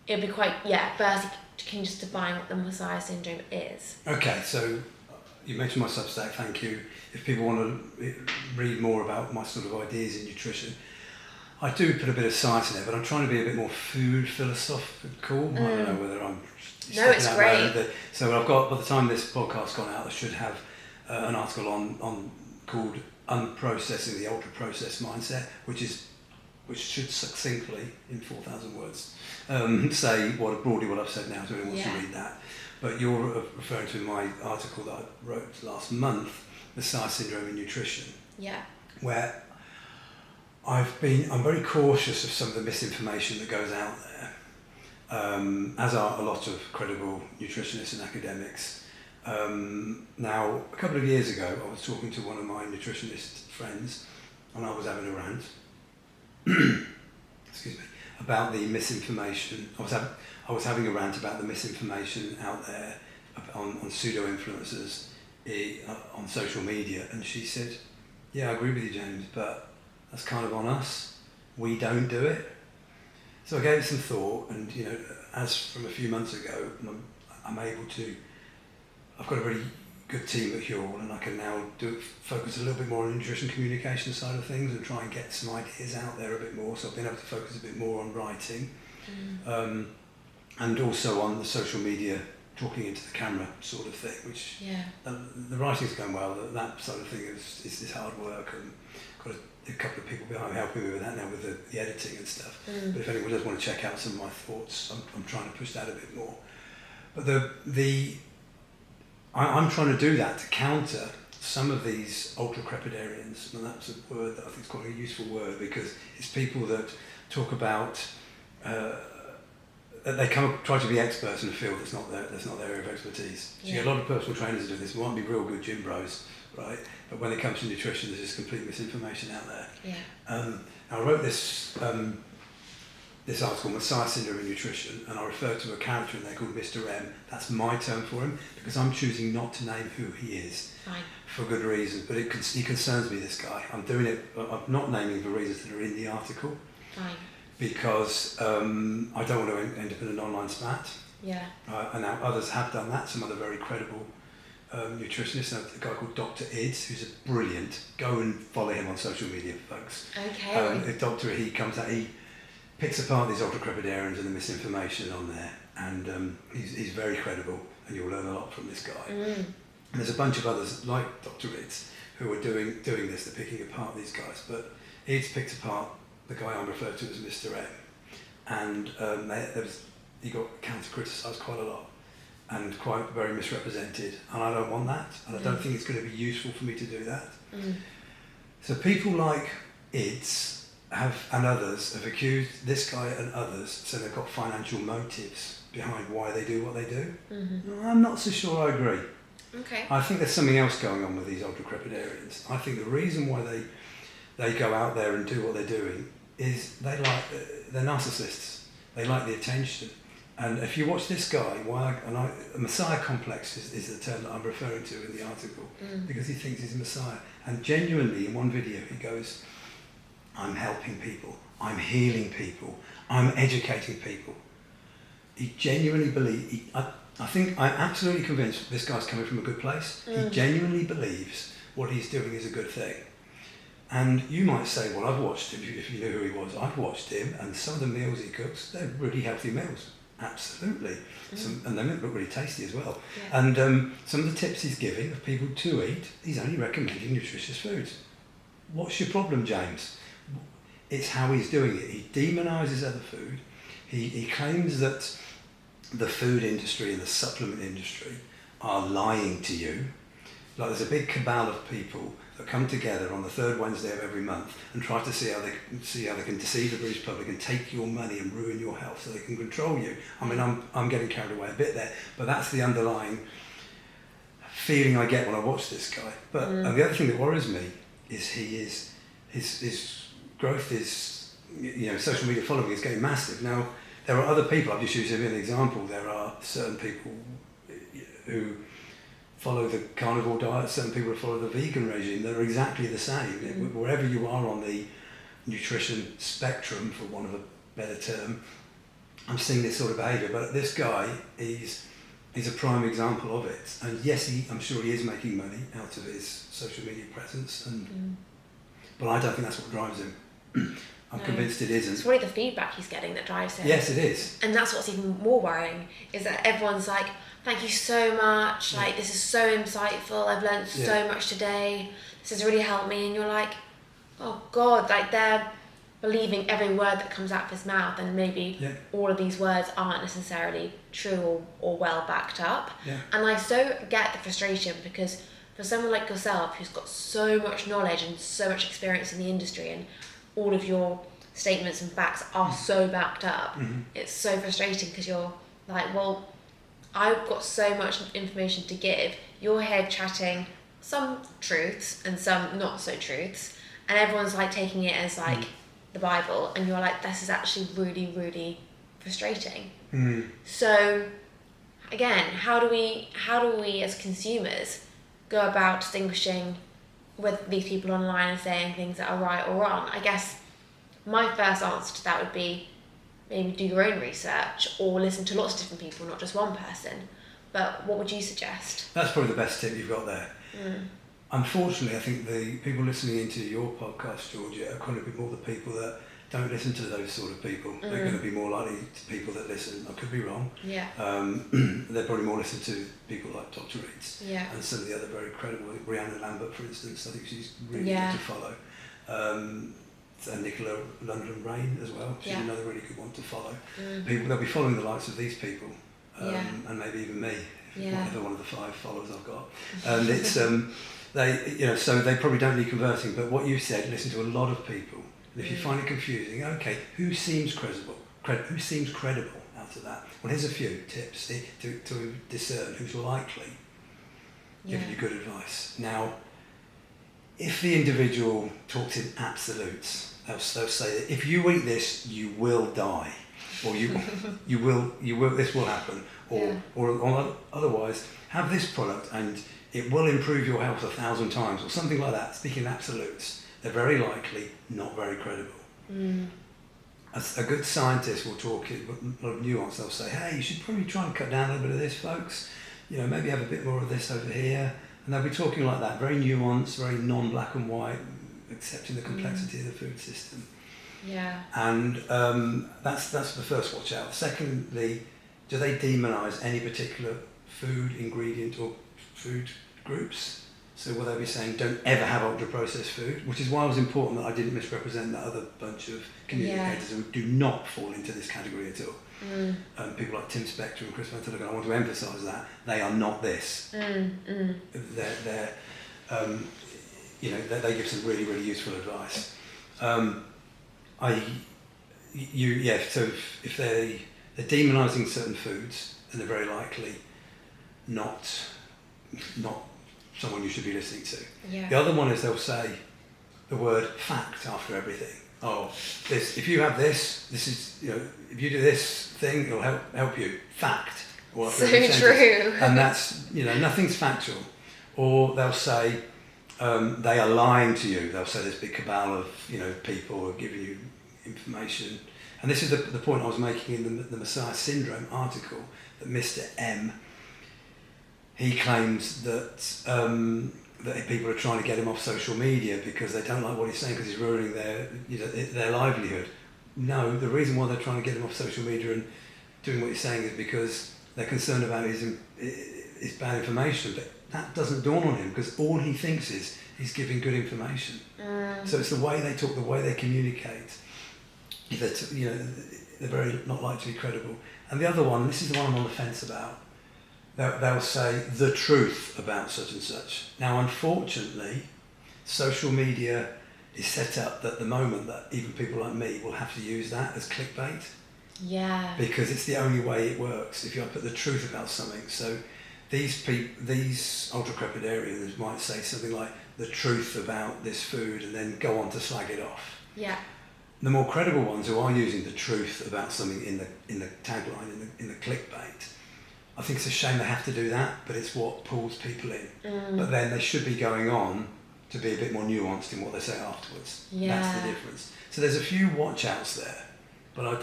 it would be quite, first can you just define what the Messiah syndrome is? Okay, so you mentioned my Substack, thank you. If people want to read more about my sort of ideas in nutrition, I do put a bit of science in it, but I'm trying to be a bit more food philosophical. I don't know whether I'm... No, it's great. So I've got, by the time this podcast's gone out, I should have an article on called Unprocessing the Ultra-Processed Mindset, which should succinctly, in 4,000 words, say broadly what I've said now, so anyone wants to read that. But you're referring to my article that I wrote last month, Messiah Syndrome in Nutrition, where I'm very cautious of some of the misinformation that goes out there, as are a lot of credible nutritionists and academics. Now, a couple of years ago, I was talking to one of my nutritionist friends, and I was having a rant, excuse me, about the misinformation. I was having a rant about the misinformation out there on pseudo-influencers on social media, and she said, "Yeah, I agree with you, James, but that's kind of on us. We don't do it." So I gave it some thought, and as from a few months ago, I'm able to. I've got a really good team at HUEL, and I can now focus a little bit more on the nutrition communication side of things and try and get some ideas out there a bit more. So I've been able to focus a bit more on writing, and also on the social media, talking into the camera sort of thing, which the writing's going well. That sort of thing is hard work, and got a couple of people behind helping me with that now, with the editing and stuff. But if anyone does want to check out some of my thoughts, I'm trying to push that a bit more. But I'm trying to do that to counter some of these ultra-crepidarians, and that's a word that I think is quite a useful word, because it's people that talk about that they try to be experts in a field that's not their area of expertise. So you get a lot of personal trainers who do this, might be real good gym bros, right? But when it comes to nutrition, there's just complete misinformation out there. I wrote this article, Messiah Syndrome in Nutrition, and I refer to a character in there called Mr. M. That's my term for him, because I'm choosing not to name who he is. Fine. For good reason, but he concerns me, this guy. I'm doing it, I'm not naming the reasons that are in the article. Fine. Because I don't want to end up in an online spat. Yeah. And now others have done that, some other very credible nutritionist, a guy called Dr. Ids, who's a brilliant. Go and follow him on social media, folks. Okay. He comes out, he picks apart these ultra-crepidarians and the misinformation on there, and he's very credible, and you'll learn a lot from this guy. And there's a bunch of others like Dr. Ids who are doing this, they're picking apart these guys, but Ids picked apart the guy I'm referred to as Mr. M, and he got counter-criticised quite a lot, and quite very misrepresented, and I don't want that, and I don't think it's going to be useful for me to do that. So people like Ids and others have accused this guy and others, so they've got financial motives behind why they do what they do. I'm not so sure I agree. Okay. I think there's something else going on with these ultra-crepidarians. I think the reason why they go out there and do what they're doing is they're narcissists. They like the attention. And if you watch this guy, a Messiah complex is the term that I'm referring to in the article, because he thinks he's a Messiah. And genuinely, in one video, he goes, I'm helping people, I'm healing people, I'm educating people. He genuinely believes, I'm absolutely convinced this guy's coming from a good place. He genuinely believes what he's doing is a good thing. And you might say, well, I've watched him, if you knew who he was, I've watched him, and some of the meals he cooks, they're really healthy meals. Absolutely. And they look really tasty as well. Yeah. And some of the tips he's giving of people to eat, he's only recommending nutritious foods. What's your problem, James? It's how he's doing it. He demonises other food. He claims that the food industry and the supplement industry are lying to you. Like there's a big cabal of people that come together on the third Wednesday of every month and try to see how they can deceive the British public and take your money and ruin your health so they can control you. I mean, I'm getting carried away a bit there, but that's the underlying feeling I get when I watch this guy. But and the other thing that worries me is his growth is, social media following is getting massive. Now, there are other people, I've just used him as an example, there are certain people who follow the carnivore diet, certain people who follow the vegan regime, they're exactly the same. Wherever you are on the nutrition spectrum, for want of a better term, I'm seeing this sort of behaviour. But this guy, he's a prime example of it. And yes, I'm sure he is making money out of his social media presence, but I don't think that's what drives him. I'm convinced it isn't. It's probably the feedback he's getting that drives him. Yes, it is. And that's what's even more worrying, is that everyone's like, thank you so much, like this is so insightful, I've learned so much today, this has really helped me, and you're like, oh God, like they're believing every word that comes out of his mouth, and maybe all of these words aren't necessarily true or well backed up. And I so get the frustration, because for someone like yourself who's got so much knowledge and so much experience in the industry, and all of your statements and facts are so backed up, it's so frustrating, because you're like, well, I've got so much information to give, you're here chatting some truths and some not so truths, and everyone's like taking it as like the Bible, and you're like, this is actually really, really frustrating. So again, how do we as consumers go about distinguishing whether these people online are saying things that are right or wrong? I guess my first answer to that would be maybe do your own research or listen to lots of different people, not just one person. But what would you suggest? That's probably the best tip you've got there. Unfortunately, I think the people listening into your podcast, Georgia, are going to be more the people that don't listen to those sort of people. They're going to be more likely to people that listen. I could be wrong. They're probably more listen to people like Dr. Reeds and some of the other very credible, Rhiannon Lambert, for instance. I think she's really good to follow. And Nicola London Rain as well. She's another really good one to follow. People, they'll be following the likes of these people, and maybe even me, whatever one of the 5 followers I've got. And it's so they probably don't need converting. But what you said, listen to a lot of people. And if you find it confusing, okay, who seems credible? Who seems credible out of that? Well, here's a few tips to discern who's likely giving you good advice. Now, if the individual talks in absolutes, they'll say that if you eat this, you will die, or you will. This will happen, or otherwise have this product and it will improve your health 1,000 times, or something like that. Speaking in absolutes, they're very likely not very credible. A good scientist will talk in a lot of nuance. They'll say, hey, you should probably try and cut down a little bit of this, folks. Maybe have a bit more of this over here. And they'll be talking like that, very nuanced, very non-black and white, accepting the complexity of the food system. And that's the first watch out. Secondly, do they demonise any particular food ingredient or food groups? So will they be saying, don't ever have ultra-processed food? Which is why it was important that I didn't misrepresent that other bunch of communicators who do not fall into this category at all. People like Tim Spector and Chris Van Tilligan, I want to emphasise that they are not this. They give some really, really useful advice. So if they're demonising certain foods, then they're very likely not someone you should be listening to. The other one is they'll say the word fact after everything. oh, this, if you have this is, if you do this thing, it'll help you. Fact. Or so true. And that's, nothing's factual. Or they'll say, they are lying to you. They'll say this big cabal of, people who are giving you information. And this is the point I was making in the Messiah Syndrome article, that Mr. M, he claims that that people are trying to get him off social media because they don't like what he's saying because he's ruining their livelihood. No, the reason why they're trying to get him off social media and doing what he's saying is because they're concerned about his bad information. But that doesn't dawn on him because all he thinks is he's giving good information. So it's the way they talk, the way they communicate. That they're very not likely to be credible. And the other one, this is the one I'm on the fence about. They'll say the truth about such and such. Now, unfortunately, social media is set up at the moment that even people like me will have to use that as clickbait. Yeah. Because it's the only way it works. If you put the truth about something, so these ultra-crepidarians might say something like the truth about this food and then go on to slag it off. Yeah. The more credible ones who are using the truth about something in the tagline, in the clickbait, I think it's a shame they have to do that, but it's what pulls people in. But then they should be going on to be a bit more nuanced in what they say afterwards. Yeah. That's the difference. So there's a few watch outs there, but I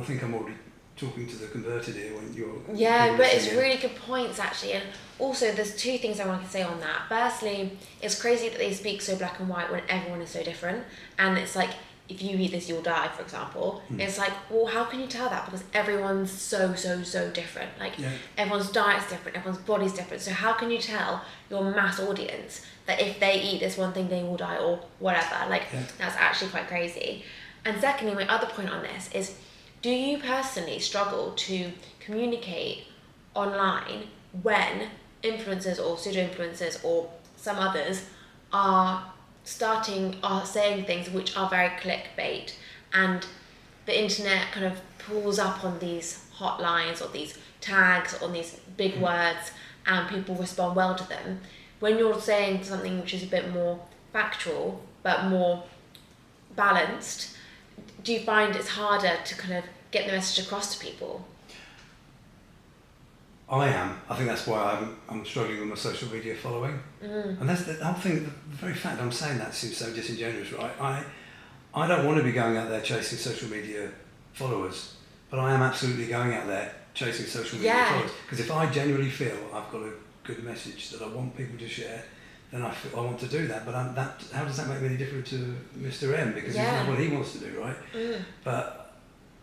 think I'm already talking to the converted here when you're... Yeah, but it's really good points actually. And also there's two things I want to say on that. Firstly, it's crazy that they speak so black and white when everyone is so different. And it's like, if you eat this, you'll die, for example. It's like, well, how can you tell that? Because everyone's so different. Like, everyone's diet's different, everyone's body's different. So how can you tell your mass audience that if they eat this one thing, they will die or whatever? That's actually quite crazy. And secondly, my other point on this is, do you personally struggle to communicate online when influencers or pseudo-influencers or some others are saying things which are very clickbait, and the internet kind of pulls up on these hotlines or these tags or these big words and people respond well to them? When you're saying something which is a bit more factual but more balanced, do you find it's harder to kind of get the message across to people? I think that's why I'm struggling with my social media following. And that's the whole thing, the very fact I'm saying that seems so disingenuous, right? I don't want to be going out there chasing social media followers, but I am absolutely going out there chasing social media followers. Because if I genuinely feel I've got a good message that I want people to share, then I want to do that. But how does that make me any different to Mr. M? Because it's not what he wants to do, right? But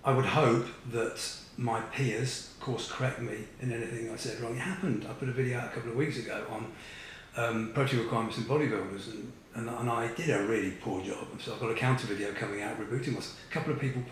I would hope that my peers course correct me in anything I said wrong. It happened. I put a video out a couple of weeks ago on protein requirements in bodybuilders, and I did a really poor job. So I've got a counter video coming out rebooting myself. A couple of people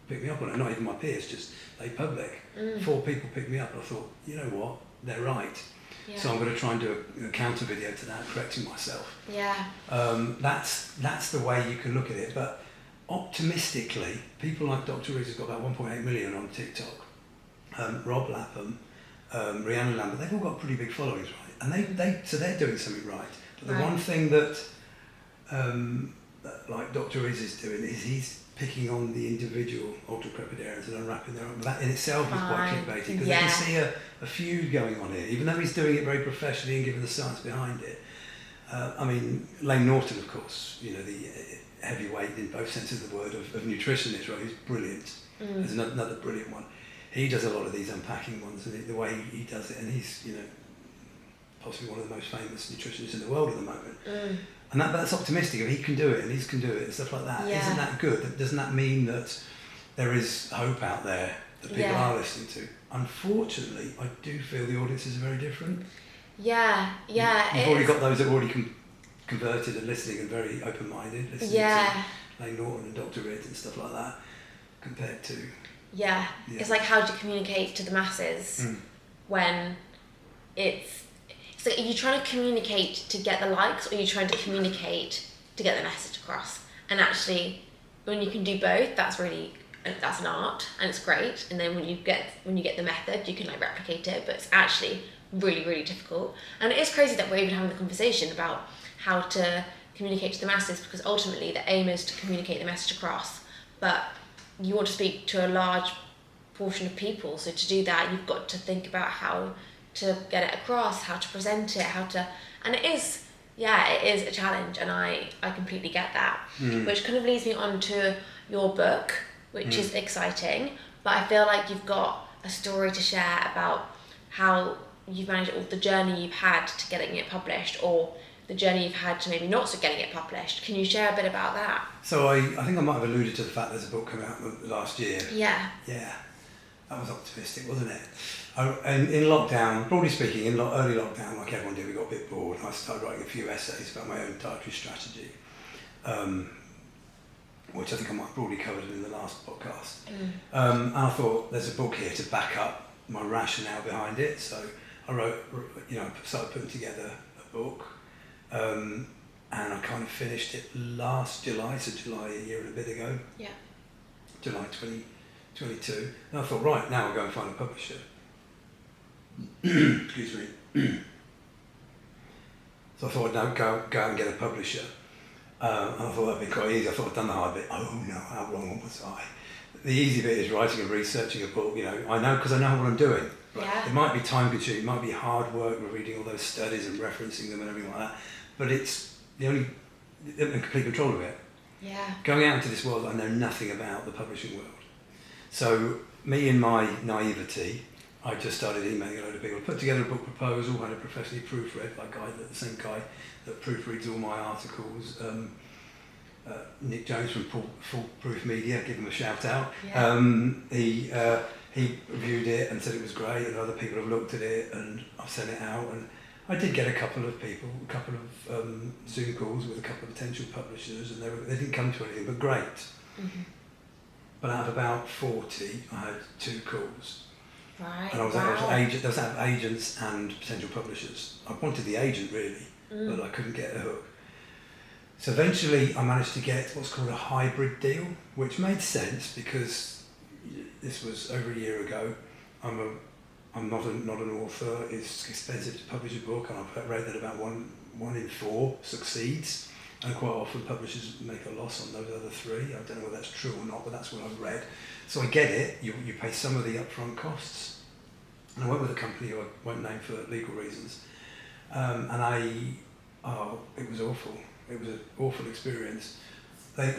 picked me up on it, not even my peers, just they public. 4 people picked me up, and I thought, you know what, they're right. Yeah. So I'm going to try and do a counter video to that, correcting myself. Yeah. That's the way you can look at it. But optimistically, people like Dr. Rees has got about 1.8 million on TikTok. Rob Lapham, Rhiannon Lambert, they've all got pretty big followings, right? And so they're doing something right. But the one thing that like Dr. Rees is doing is he's picking on the individual ultra-crepidarians and unwrapping their own. That in itself is quite clickbaity, because you can see a feud going on here, even though he's doing it very professionally and giving the science behind it. I mean, Lane Norton, of course, the heavyweight in both senses of the word of nutritionist, right? He's brilliant. There's another brilliant one. He does a lot of these unpacking ones, and the way he does it, and he's possibly one of the most famous nutritionists in the world at the moment. And that's optimistic. If he can do it, and he can do it, and stuff like that. Isn't that good? Doesn't that mean that there is hope out there that people are listening to? Unfortunately, I do feel the audiences are very different. Yeah. You've already got those that are already converted and listening and very open-minded, listening to Lane Norton and Dr. Reed and stuff like that, compared to... Yeah, it's like, how do you communicate to the masses when it's like, are you trying to communicate to get the likes, or are you trying to communicate to get the message across? And actually, when you can do both, that's an art, and it's great. And then when you get the method, you can replicate it, but it's actually really, really difficult. And it is crazy that we're even having the conversation about how to communicate to the masses, because ultimately the aim is to communicate the message across, but you want to speak to a large portion of people. So to do that, you've got to think about how to get it across, how to present it, and it is a challenge, and I completely get that. Which kind of leads me on to your book, which is exciting, but I feel like you've got a story to share about how you've managed, or the journey you've had to getting it published, or the journey you've had to maybe not so getting it published. Can you share a bit about that? So I think I might have alluded to the fact there's a book coming out last year. Yeah. Yeah, that was optimistic, wasn't it? And in lockdown, broadly speaking, in early lockdown, like everyone did, we got a bit bored. I started writing a few essays about my own dietary strategy, which I think I might have broadly covered in the last podcast. And I thought, there's a book here to back up my rationale behind it. So I started putting together a book. And I kind of finished it last July, so July a year and a bit ago. Yeah. July 2022. And I thought, right, now I'll go and find a publisher. Excuse me. So I thought, no, go out and get a publisher. And I thought that'd be quite easy. I thought I'd done the hard bit. Oh no, how wrong was I? The easy bit is writing and researching a book. I know, because I know what I'm doing. Right? Yeah. It might be time consuming, it might be hard work with reading all those studies and referencing them and everything like that. But it's I'm in complete control of it. Yeah. Going out into this world, I know nothing about the publishing world. So me, in my naivety, I just started emailing a load of people. I put together a book proposal, had it professionally proofread by the same guy that proofreads all my articles. Nick Jones from Full Proof Media, give him a shout out. Yeah. He reviewed it and said it was great, and other people have looked at it, and I've sent it out, and I did get a couple of Zoom calls with a couple of potential publishers, and they didn't come to anything, but great. Mm-hmm. But out of about 40, I had 2 calls. Right. And I was out of agents and potential publishers. I wanted the agent really, but I couldn't get a hook. So eventually I managed to get what's called a hybrid deal, which made sense because this was over a year ago. I'm not an author. It's expensive to publish a book, and I've read that about one in 4 succeeds, and quite often publishers make a loss on those other 3. I don't know whether that's true or not, but that's what I've read. So I get it. You pay some of the upfront costs, and I went with a company who I won't name for legal reasons, and it was awful. It was an awful experience. They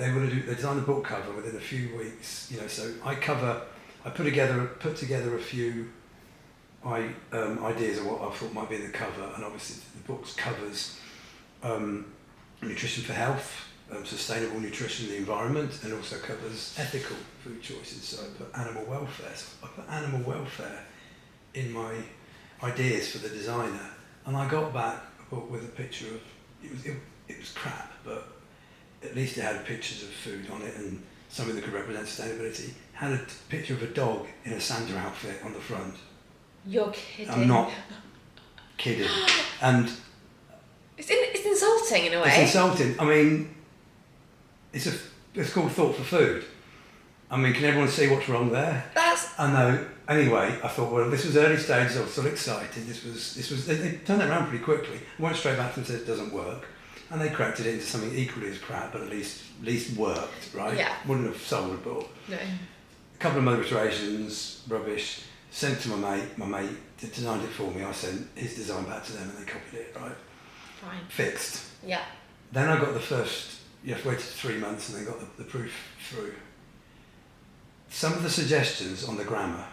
designed a book cover within a few weeks. So I put together a few ideas of what I thought might be in the cover, and obviously the book covers nutrition for health, sustainable nutrition in the environment, and also covers ethical food choices. So I put animal welfare. So I put animal welfare in my ideas for the designer, and I got back a book with a picture of it was crap, but at least it had pictures of food on it and something that could represent sustainability. It had a picture of a dog in a Santa outfit on the front. You're kidding. I'm not kidding. And it's insulting in a way. It's insulting. I mean, it's called Thought for Food. I mean, can everyone see what's wrong there? I know. Anyway, I thought, well, this was early stages. I was still excited. They turned it around pretty quickly. I went straight back to them and said it doesn't work, and they corrected it into something equally as crap, but at least worked, right? Yeah. Wouldn't have sold a book. No. A couple of other iterations, rubbish. Sent to my mate designed it for me. I sent his design back to them, and they copied it, right? Fine. Fixed. Yeah. Then I got the first. You have to wait 3 months, and then got the proof through. Some of the suggestions on the grammar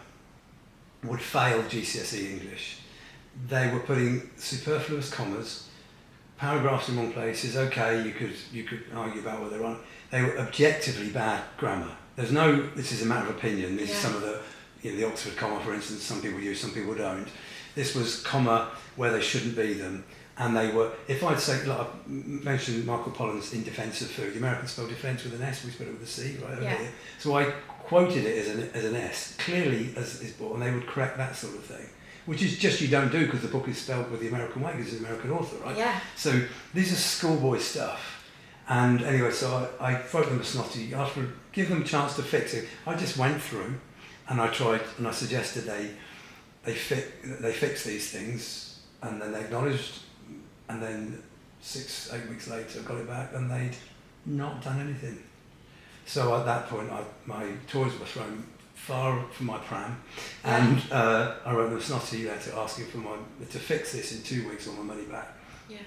would fail GCSE English. They were putting superfluous commas, paragraphs in wrong places. Okay, you could argue about whether they're on. They were objectively bad grammar. There's no. This is a matter of opinion. This is some of the Oxford comma, for instance. Some people use, some people don't. This was comma where they shouldn't be them, and they were. If I'd say, like I mentioned, Michael Pollan's In Defence of Food. The Americans spell defence with an S. We spell it with a C, right over here. So I quoted it as an S, clearly as his book, and they would correct that sort of thing, which is just you don't do because the book is spelled with the American way because it's an American author, right? Yeah. So these are schoolboy stuff. And anyway, so I wrote them a snotty, after give them a chance to fix it. I just went through and I tried and I suggested they fix these things, and then they acknowledged, and then 6-8 weeks later, got it back, and they'd not done anything. So at that point, my toys were thrown far from my pram, and I wrote them a snotty letter asking to fix this in 2 weeks or my money back. Yeah.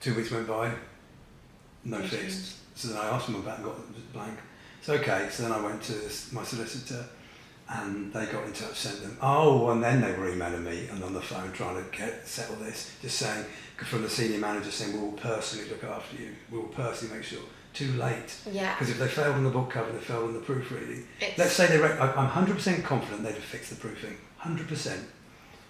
2 weeks went by, no fix. So then I asked them about and got it blank. So okay, so then I went to my solicitor, and they got in touch, sent them. Oh, and then they were emailing me and on the phone trying to settle this, just saying from the senior manager saying we will personally look after you, we will personally make sure. Too late. Yeah. Because if they failed on the book cover, they failed on the proofreading. Let's say I'm 100% confident they'd have fixed the proofing. 100%.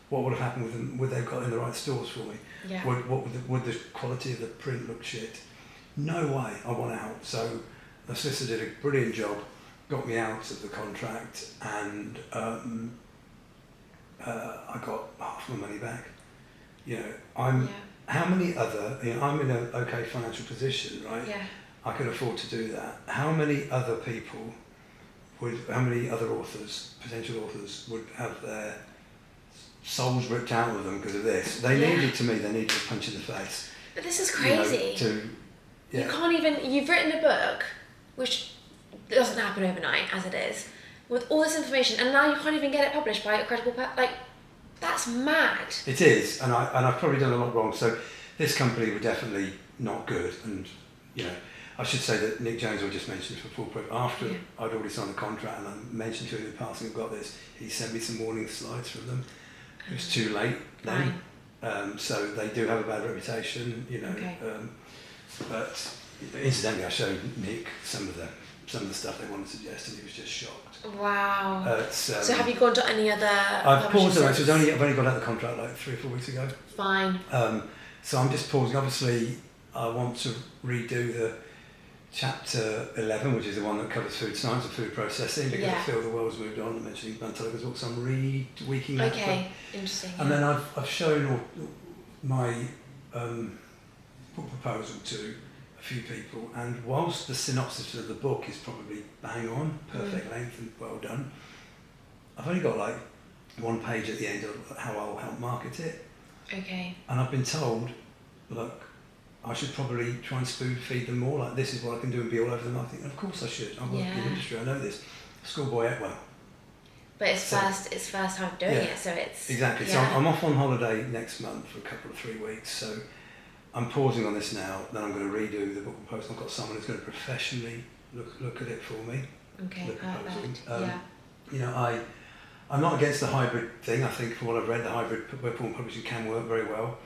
What would have happened with them? Would they have got in the right stores for me? Yeah. Would the quality of the print look shit? No way. I want out. So the solicitor did a brilliant job, got me out of the contract, and I got half my money back. You know, how many other? You know, I'm in an okay financial position, right? Yeah. I can afford to do that. How many other authors, potential authors, would have their souls ripped out of them because of this? They needed a punch in the face. But this is crazy. You can't even, you've written a book, which doesn't happen overnight, as it is, with all this information, and now you can't even get it published by a credible that's mad. It is, and I've probably done a lot wrong. So this company were definitely not good, and you know, I should say that Nick Jones, I just mentioned for full prep, after I'd already signed the contract and I mentioned to him in passing, I've got this, he sent me some warning slides from them. It was too late then. So they do have a bad reputation, you know. Okay. But incidentally, I showed Nick some of the stuff they wanted to suggest, and he was just shocked. Wow. So have you gone to any other? I've paused on it. I've only got out of the contract like 3 or 4 weeks ago. Fine. So I'm just pausing. Obviously, I want to redo the chapter 11, which is the one that covers food science and food processing, because I feel the world's moved on. I mentioned Bantala's book, so I'm retweaking that. Okay, interesting. And then I've shown my book proposal to a few people, and whilst the synopsis of the book is probably bang on, perfect length and well done, I've only got like 1 page at the end of how I'll help market it. Okay. And I've been told, look, I should probably try and spoon feed them more, like this is what I can do and be all over them. I think, of course I should. I'm working in the industry, I know this. Schoolboy ate well. But it's first time doing it, so it's... Exactly. So I'm off on holiday next month for a couple of 3 weeks, so I'm pausing on this now, then I'm going to redo the book proposal. I've got someone who's going to professionally look at it for me. Okay, perfect. You know, I'm not against the hybrid thing. I think from what I've read, the hybrid webform publishing can work very well,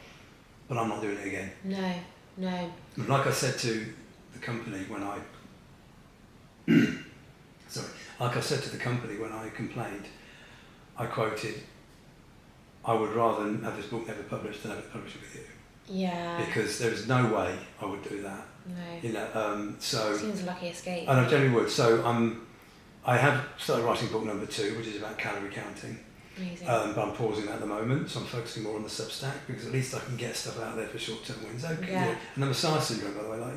but I'm not doing it again. No. Like I said to the company when I complained, I quoted, I would rather have this book never published than have it published with you. Yeah. Because there is no way I would do that. No. You know, so... Seems a lucky escape. And I generally would. So I have started writing book number 2, which is about calorie counting. Amazing. But I'm pausing that at the moment, so I'm focusing more on the Substack, because at least I can get stuff out there for short-term wins. Okay. Yeah. And the Messiah Syndrome, by the way, like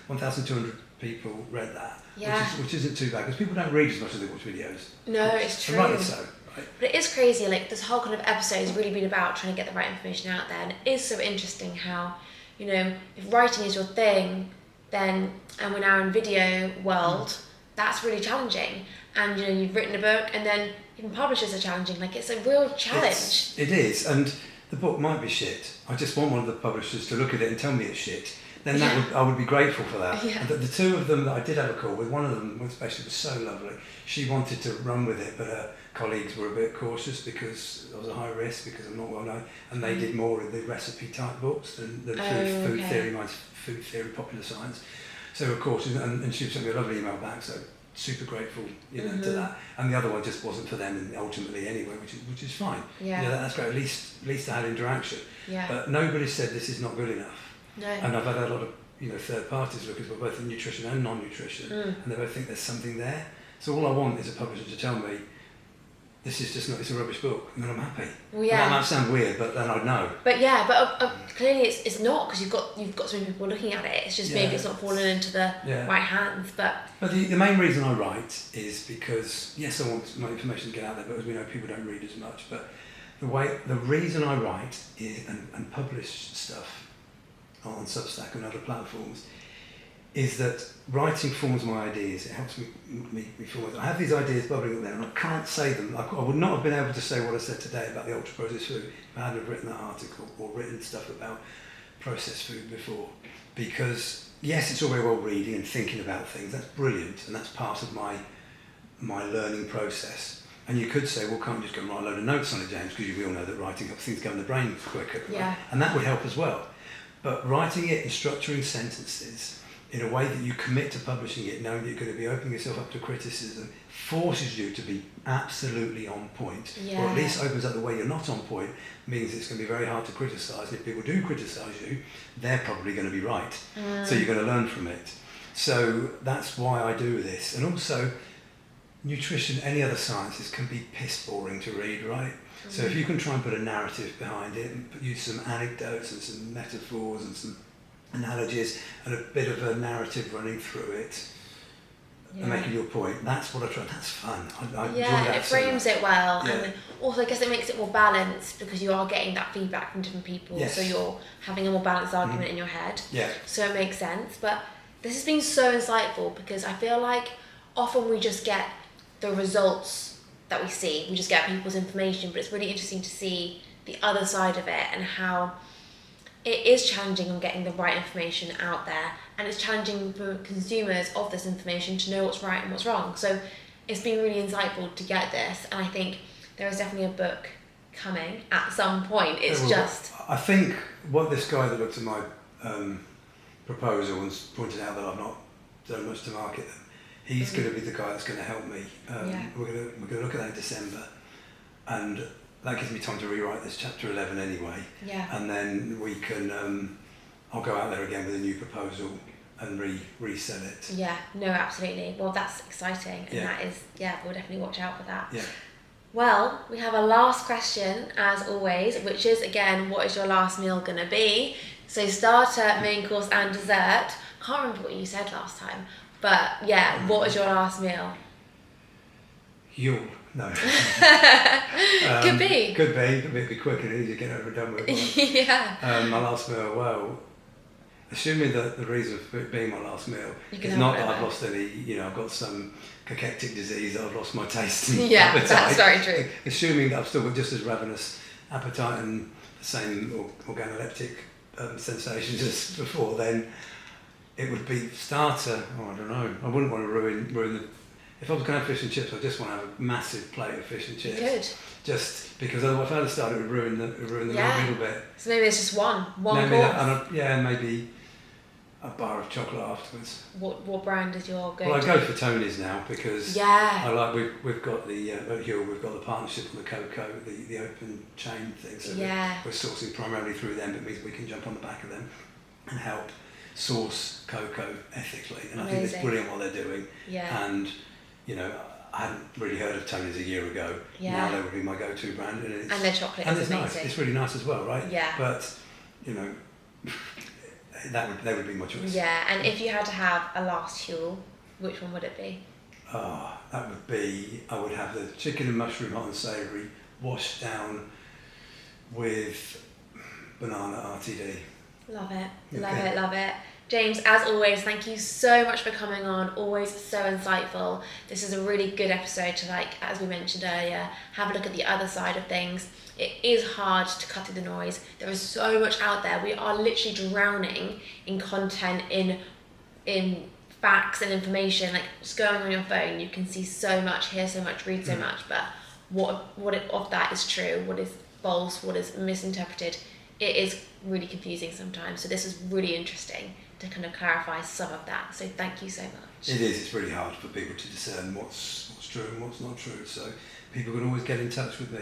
1,200 people read that, which isn't too bad, because people don't read as much as they watch videos. No, it's true. Rightly so. Right? But it is crazy, like this whole kind of episode has really been about trying to get the right information out there, and it is so interesting how, you know, if writing is your thing, then, and we're now in video world, that's really challenging. And, you know, you've written a book, and then even publishers are challenging. Like, it's a real challenge. It is, and the book might be shit. I just want one of the publishers to look at it and tell me it's shit. Then I would be grateful for that. Yeah. The 2 of them that I did have a call with, one of them especially was so lovely. She wanted to run with it, but her colleagues were a bit cautious because I was a high risk, because I'm not well known, and they did more of the recipe type books than food theory, mine's food theory, popular science. So of course, and she sent me a lovely email back, so super grateful, you know, to that. And the other one just wasn't for them, and ultimately anyway, which is fine. Yeah. You know, that's great. At least I had interaction. Yeah. But nobody said this is not good enough. No. And I've had a lot of, you know, third parties look as well, both in nutrition and non-nutrition, and they both think there's something there. So all I want is a publisher to tell me, this is just not, it's a rubbish book, and then I'm happy. Well, yeah. That might sound weird, but then I'd know. But clearly it's not, because you've got so many people looking at it. It's just maybe it's not fallen into the right hands. But the main reason I write is because, yes, I want my information to get out there, but as we know, people don't read as much. But the reason I write and publish stuff on Substack and other platforms is that writing forms my ideas. It helps me form it. I have these ideas bubbling up there and I can't say them. I would not have been able to say what I said today about the ultra-processed food if I hadn't have written that article or written stuff about processed food before. Because, yes, it's all very well reading and thinking about things. That's brilliant and that's part of my learning process. And you could say, well, can't you just go and write a load of notes on it, James, because we all know that writing helps things go in the brain quicker. Yeah. Right? And that would help as well. But writing it and structuring sentences in a way that you commit to publishing it, knowing that you're going to be opening yourself up to criticism, forces you to be absolutely on point. Yeah. Or at least opens up the way you're not on point, means it's going to be very hard to criticise. And if people do criticise you, they're probably going to be right. So you're going to learn from it. So that's why I do this. And also, nutrition, any other sciences can be piss boring to read, right? So if you can try and put a narrative behind it and use some anecdotes and some metaphors and some analogies and a bit of a narrative running through it and making your point, that's what I try. That's fun. I enjoy that. It frames it well, Yeah. and also I guess it makes it more balanced because you are getting that feedback from different people. Yes. So you're having a more balanced argument in your head. Yeah. So it makes sense. But this has been so insightful because I feel like often we just get the results that we see. We just get people's information, but it's really interesting to see the other side of it and how it is challenging on getting the right information out there, and it's challenging for consumers of this information to know what's right and what's wrong. So it's been really insightful to get this, and I think there is definitely a book coming at some point. I think what this guy that looked at my proposal and pointed out that I've not done much to market them, he's going to be the guy that's going to help me. We're going to look at that in December, and that gives me time to rewrite this chapter 11 anyway. Yeah. And then we can, I'll go out there again with a new proposal and resell it. Yeah, no, absolutely. Well, that's exciting, and that is, we'll definitely watch out for that. Yeah. Well, we have a last question, as always, which is, again, what is your last meal going to be? So starter, main course and dessert. Can't remember what you said last time, but yeah, what is your last meal? Huel. No. Could be. Could be. It'd be quick and easy to get over and done with. Yeah. My last meal, well, assuming that the reason for it being my last meal is not that I've lost any, I've got some cachectic disease, that I've lost my taste and appetite. That's very true. Assuming that I've still got just as ravenous appetite and the same organoleptic sensations as before, then it would be starter. I don't know. I wouldn't want to ruin the... If I was going to have fish and chips, I just want to have a massive plate of fish and chips. Good. Just because otherwise, if I had started, it would ruin the meal a little bit. So maybe it's just one maybe course. And maybe a bar of chocolate afterwards. What brand is your go-to? Well, I go for Tony's now because I like we've got the at HUEL, we've got the partnership with the cocoa, the open chain thing. So we're sourcing primarily through them, but it means we can jump on the back of them and help source cocoa ethically. And I think it's brilliant what they're doing. Yeah. And I hadn't really heard of Tony's a year ago. Yeah. Now they would be my go-to brand, and their chocolate is amazing. Nice. It's really nice as well, right? Yeah. But they would be my choice. Yeah, and if you had to have a last HUEL, which one would it be? That would be, I would have the chicken and mushroom hot and savoury washed down with banana RTD. Love it. Love it. James, as always, thank you so much for coming on. Always so insightful. This is a really good episode to, as we mentioned earlier, have a look at the other side of things. It is hard to cut through the noise. There is so much out there. We are literally drowning in content, in facts and information. Just going on your phone, you can see so much, hear so much, read so much, but what of that is true, what is false, what is misinterpreted, it is really confusing sometimes. So this is really interesting to kind of clarify some of that. So thank you so much. It is. It's really hard for people to discern what's true and what's not true. So people can always get in touch with me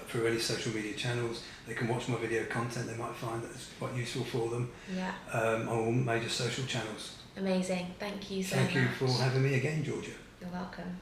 through any social media channels. They can watch my video content. They might find that it's quite useful for them. Yeah. On all major social channels. Amazing. Thank you so much. Thank you for having me again, Georgia. You're welcome.